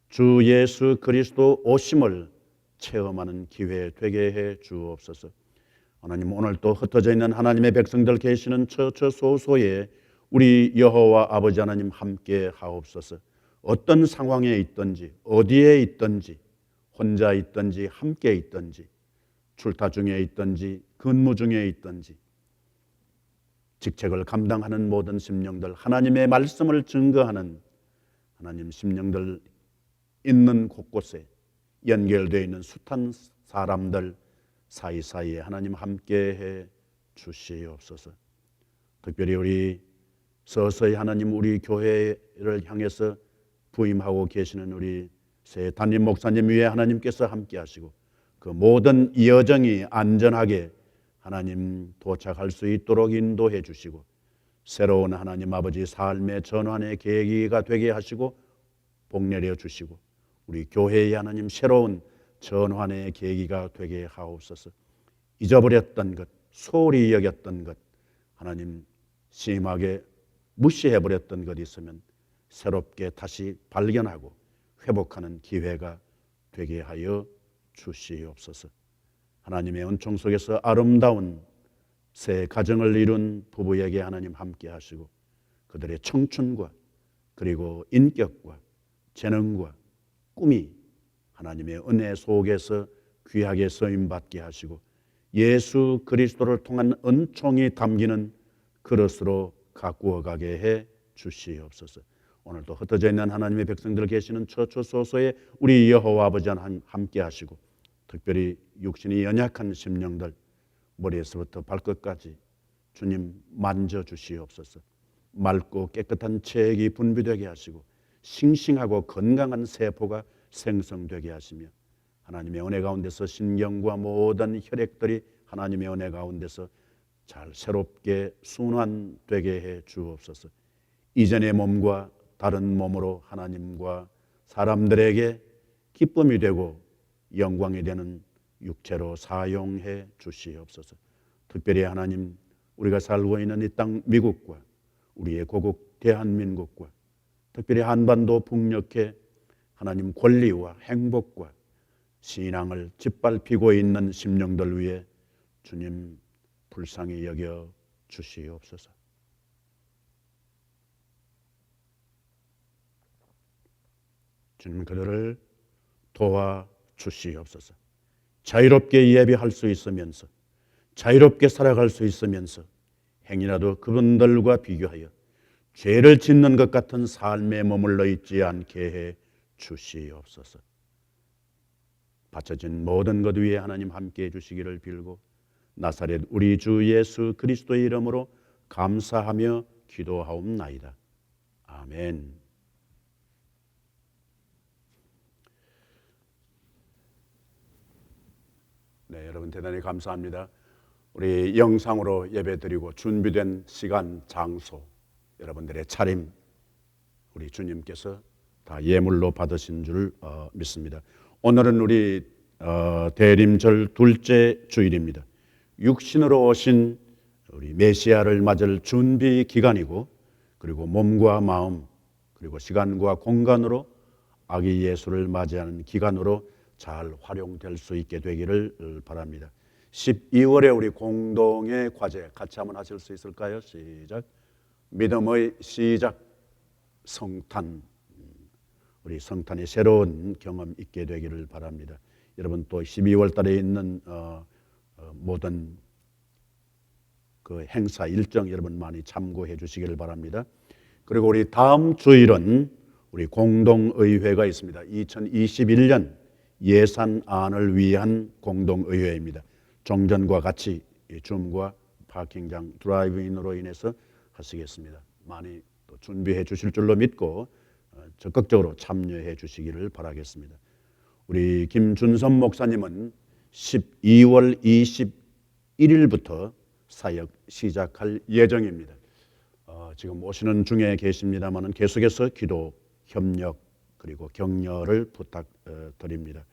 주 예수 그리스도 오심을 체험하는 기회 되게 해 주옵소서. 하나님, 오늘 또 흩어져 있는 하나님의 백성들 계시는 처처소소에 우리 여호와 아버지 하나님 함께 하옵소서. 어떤 상황에 있든지, 어디에 있든지, 혼자 있든지 함께 있든지, 출타 중에 있든지 근무 중에 있든지, 직책을 감당하는 모든 심령들, 하나님의 말씀을 증거하는 하나님 심령들 있는 곳곳에 연결되어 있는 숱한 사람들 사이사이에 하나님 함께해 주시옵소서. 특별히 우리 서서히 하나님 우리 교회를 향해서 부임하고 계시는 우리 새 담임 목사님 위에 하나님께서 함께 하시고 그 모든 여정이 안전하게 하나님 도착할 수 있도록 인도해 주시고 새로운 하나님 아버지 삶의 전환의 계기가 되게 하시고 복내려 주시고 우리 교회의 하나님 새로운 전환의 계기가 되게 하옵소서. 잊어버렸던 것, 소홀히 여겼던 것, 하나님 심하게 무시해버렸던 것 있으면 새롭게 다시 발견하고 회복하는 기회가 되게 하여 주시옵소서. 하나님의 은총 속에서 아름다운 새 가정을 이룬 부부에게 하나님 함께 하시고 그들의 청춘과 그리고 인격과 재능과 꿈이 하나님의 은혜 속에서 귀하게 쓰임받게 하시고 예수 그리스도를 통한 은총이 담기는 그릇으로 가꾸어 가게 해 주시옵소서. 오늘도 흩어져 있는 하나님의 백성들 계시는 처처소소에 우리 여호와 아버지 하나님 함께 하시고 특별히 육신이 연약한 심령들 머리에서부터 발끝까지 주님 만져 주시옵소서. 맑고 깨끗한 체액이 분비되게 하시고 싱싱하고 건강한 세포가 생성되게 하시며 하나님의 은혜 가운데서 신경과 모든 혈액들이 하나님의 은혜 가운데서 잘 새롭게 순환되게 해 주옵소서. 이전의 몸과 다른 몸으로 하나님과 사람들에게 기쁨이 되고 영광이 되는 육체로 사용해 주시옵소서. 특별히 하나님 우리가 살고 있는 이 땅 미국과 우리의 고국 대한민국과 특별히 한반도 북녘에 하나님 권리와 행복과 신앙을 짓밟히고 있는 심령들 위해 주님 불쌍히 여겨 주시옵소서. 주님 그들을 도와 주시옵소서. 자유롭게 예배할 수 있으면서 자유롭게 살아갈 수 있으면서 행이라도 그분들과 비교하여 죄를 짓는 것 같은 삶에 머물러 있지 않게 해 주시옵소서. 바쳐진 모든 것 위에 하나님 함께해 주시기를 빌고 나사렛 우리 주 예수 그리스도의 이름으로 감사하며 기도하옵나이다. 아멘. 네, 여러분 대단히 감사합니다. 우리 영상으로 예배드리고 준비된 시간, 장소, 여러분들의 차림 우리 주님께서 다 예물로 받으신 줄 믿습니다. 오늘은 우리 대림절 둘째 주일입니다. 육신으로 오신 우리 메시아를 맞을 준비 기간이고 그리고 몸과 마음 그리고 시간과 공간으로 아기 예수를 맞이하는 기간으로 잘 활용될 수 있게 되기를 바랍니다. 12월에 우리 공동의 과제 같이 한번 하실 수 있을까요? 시작. 믿음의 시작 성탄. 우리 성탄의 새로운 경험 있게 되기를 바랍니다. 여러분 또 12월 달에 있는 모든 그 행사 일정 여러분 많이 참고해 주시기를 바랍니다. 그리고 우리 다음 주일은 우리 공동의회가 있습니다. 2021년 예산안을 위한 공동의회입니다. 종전과 같이 줌과 파킹장 드라이브인으로 인해서 하시겠습니다. 많이 또 준비해 주실 줄로 믿고 적극적으로 참여해 주시기를 바라겠습니다. 우리 김준선 목사님은 12월 21일부터 사역 시작할 예정입니다. 지금 오시는 중에 계십니다만 계속해서 기도, 협력 그리고 격려를 부탁드립니다.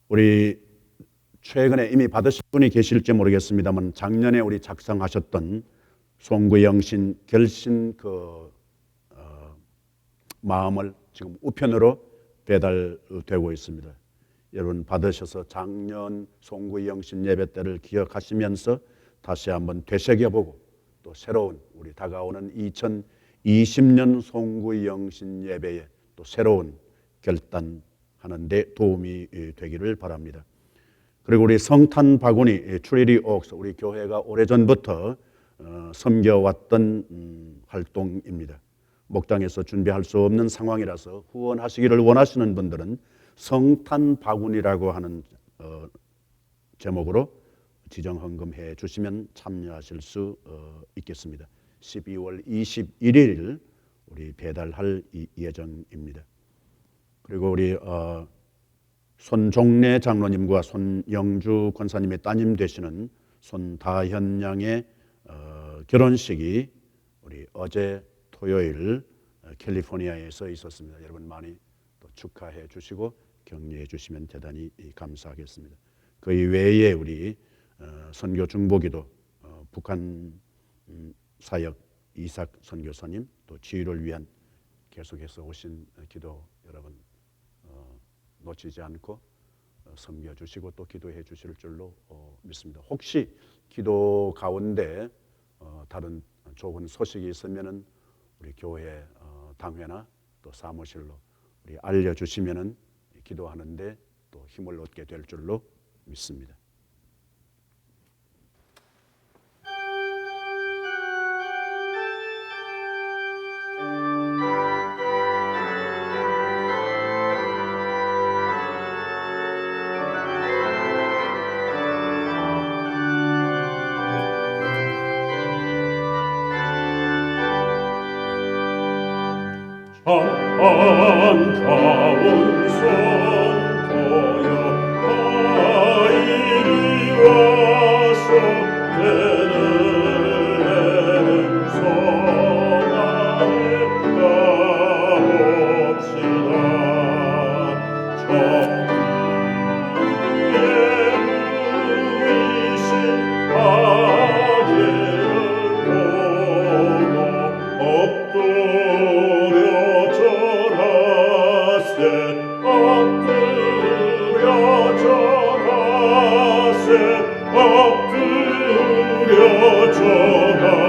우리 최근에 이미 받으신 분이 계실지 모르겠습니다만 작년에 우리 작성하셨던 송구영신 결신 마음을 지금 우편으로 배달되고 있습니다. 여러분 받으셔서 작년 송구영신 예배 때를 기억하시면서 다시 한번 되새겨보고 또 새로운 우리 다가오는 2020년 송구영신 예배에 또 새로운 결단하는 데 도움이 되기를 바랍니다. 그리고 우리 성탄 바구니 트리리 옥스 우리 교회가 오래전부터 섬겨왔던 활동입니다. 목장에서 준비할 수 없는 상황이라서 후원하시기를 원하시는 분들은 성탄 바구니라고 하는 제목으로 지정 헌금해 주시면 참여하실 수 있겠습니다. 12월 21일 우리 배달할 예정입니다. 그리고 우리 손종래 장로님과 손영주 권사님의 따님 되시는 손다현 양의 결혼식이 우리 어제 토요일 캘리포니아에서 있었습니다. 여러분 많이 또 축하해 주시고 격려해 주시면 대단히 감사하겠습니다. 그 이외에 우리 선교 중보기도 북한 사역 이삭 선교사님 또 지휘를 위한 계속해서 오신 기도 여러분 놓치지 않고 섬겨주시고 또 기도해 주실 줄로 믿습니다. 혹시 기도 가운데 다른 좋은 소식이 있으면은 우리 교회 당회나 또 사무실로 우리 알려주시면은 기도하는데 또 힘을 얻게 될 줄로 믿습니다. 안타운 손도여 이리 와서 그늘의 성안에 가봅시다. 저의 누이신 아들을 보고 엎드려 엎드려 절하세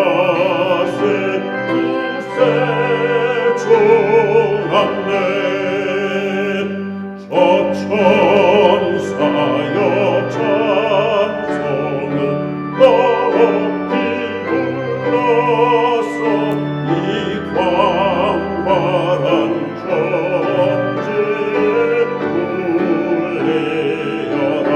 두세 조남네 저 천사여 찬송을 높이 불러서 이 광활한 천지에 울리어라.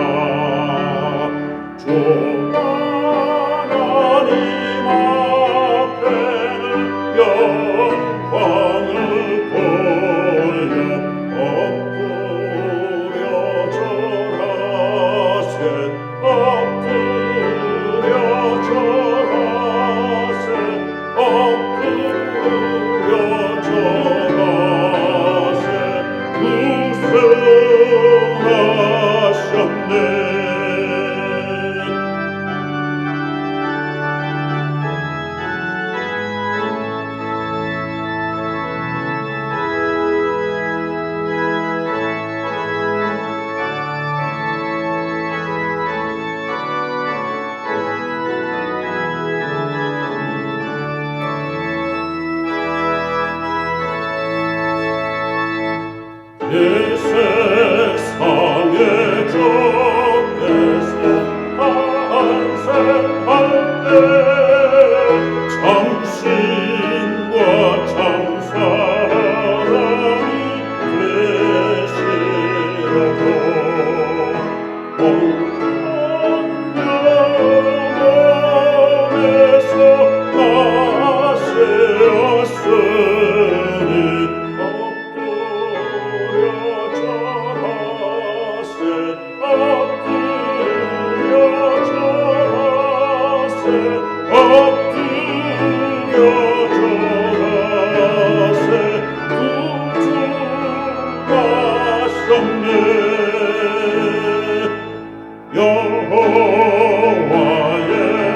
여호와의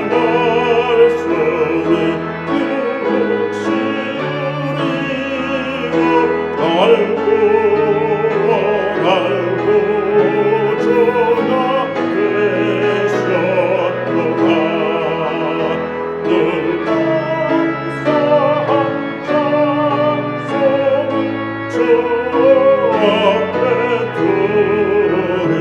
말씀이 육신이요 알고 전하 되셨도다 늘 감사한 찬송은 주 앞에 드려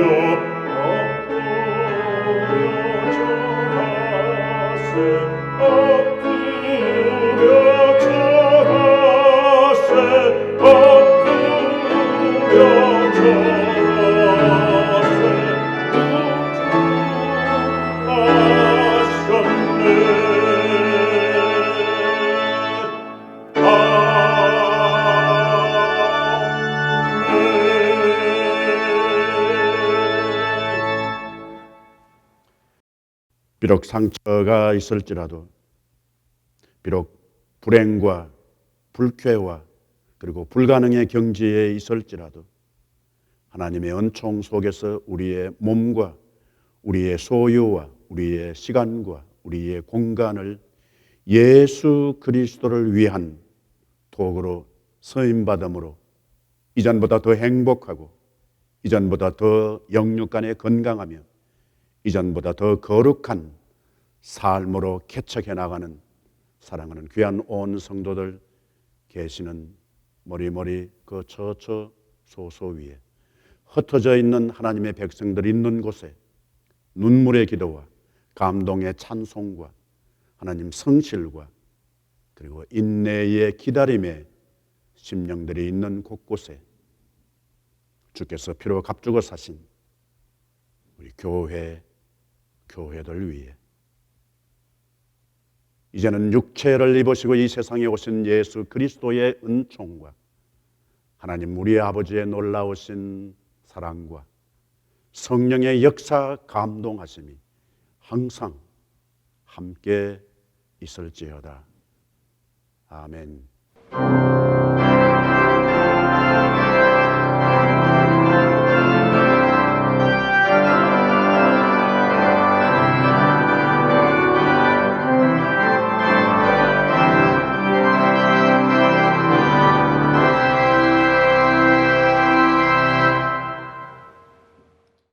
비록 상처가 있을지라도, 비록 불행과 불쾌와 그리고 불가능의 경지에 있을지라도 하나님의 은총 속에서 우리의 몸과 우리의 소유와 우리의 시간과 우리의 공간을 예수 그리스도를 위한 도구로 쓰임받음으로 이전보다 더 행복하고 이전보다 더 영육간에 건강하며 이전보다 더 거룩한 삶으로 개척해 나가는 사랑하는 귀한 온 성도들 계시는 머리머리 그 저저 소소 위에 흩어져 있는 하나님의 백성들 있는 곳에 눈물의 기도와 감동의 찬송과 하나님 성실과 그리고 인내의 기다림의 심령들이 있는 곳곳에 주께서 피로 값주고 사신 우리 교회들 위해 이제는 육체를 입으시고 이 세상에 오신 예수 그리스도의 은총과 하나님 우리 아버지의 놀라우신 사랑과 성령의 역사 감동하심이 항상 함께 있을지어다. 아멘.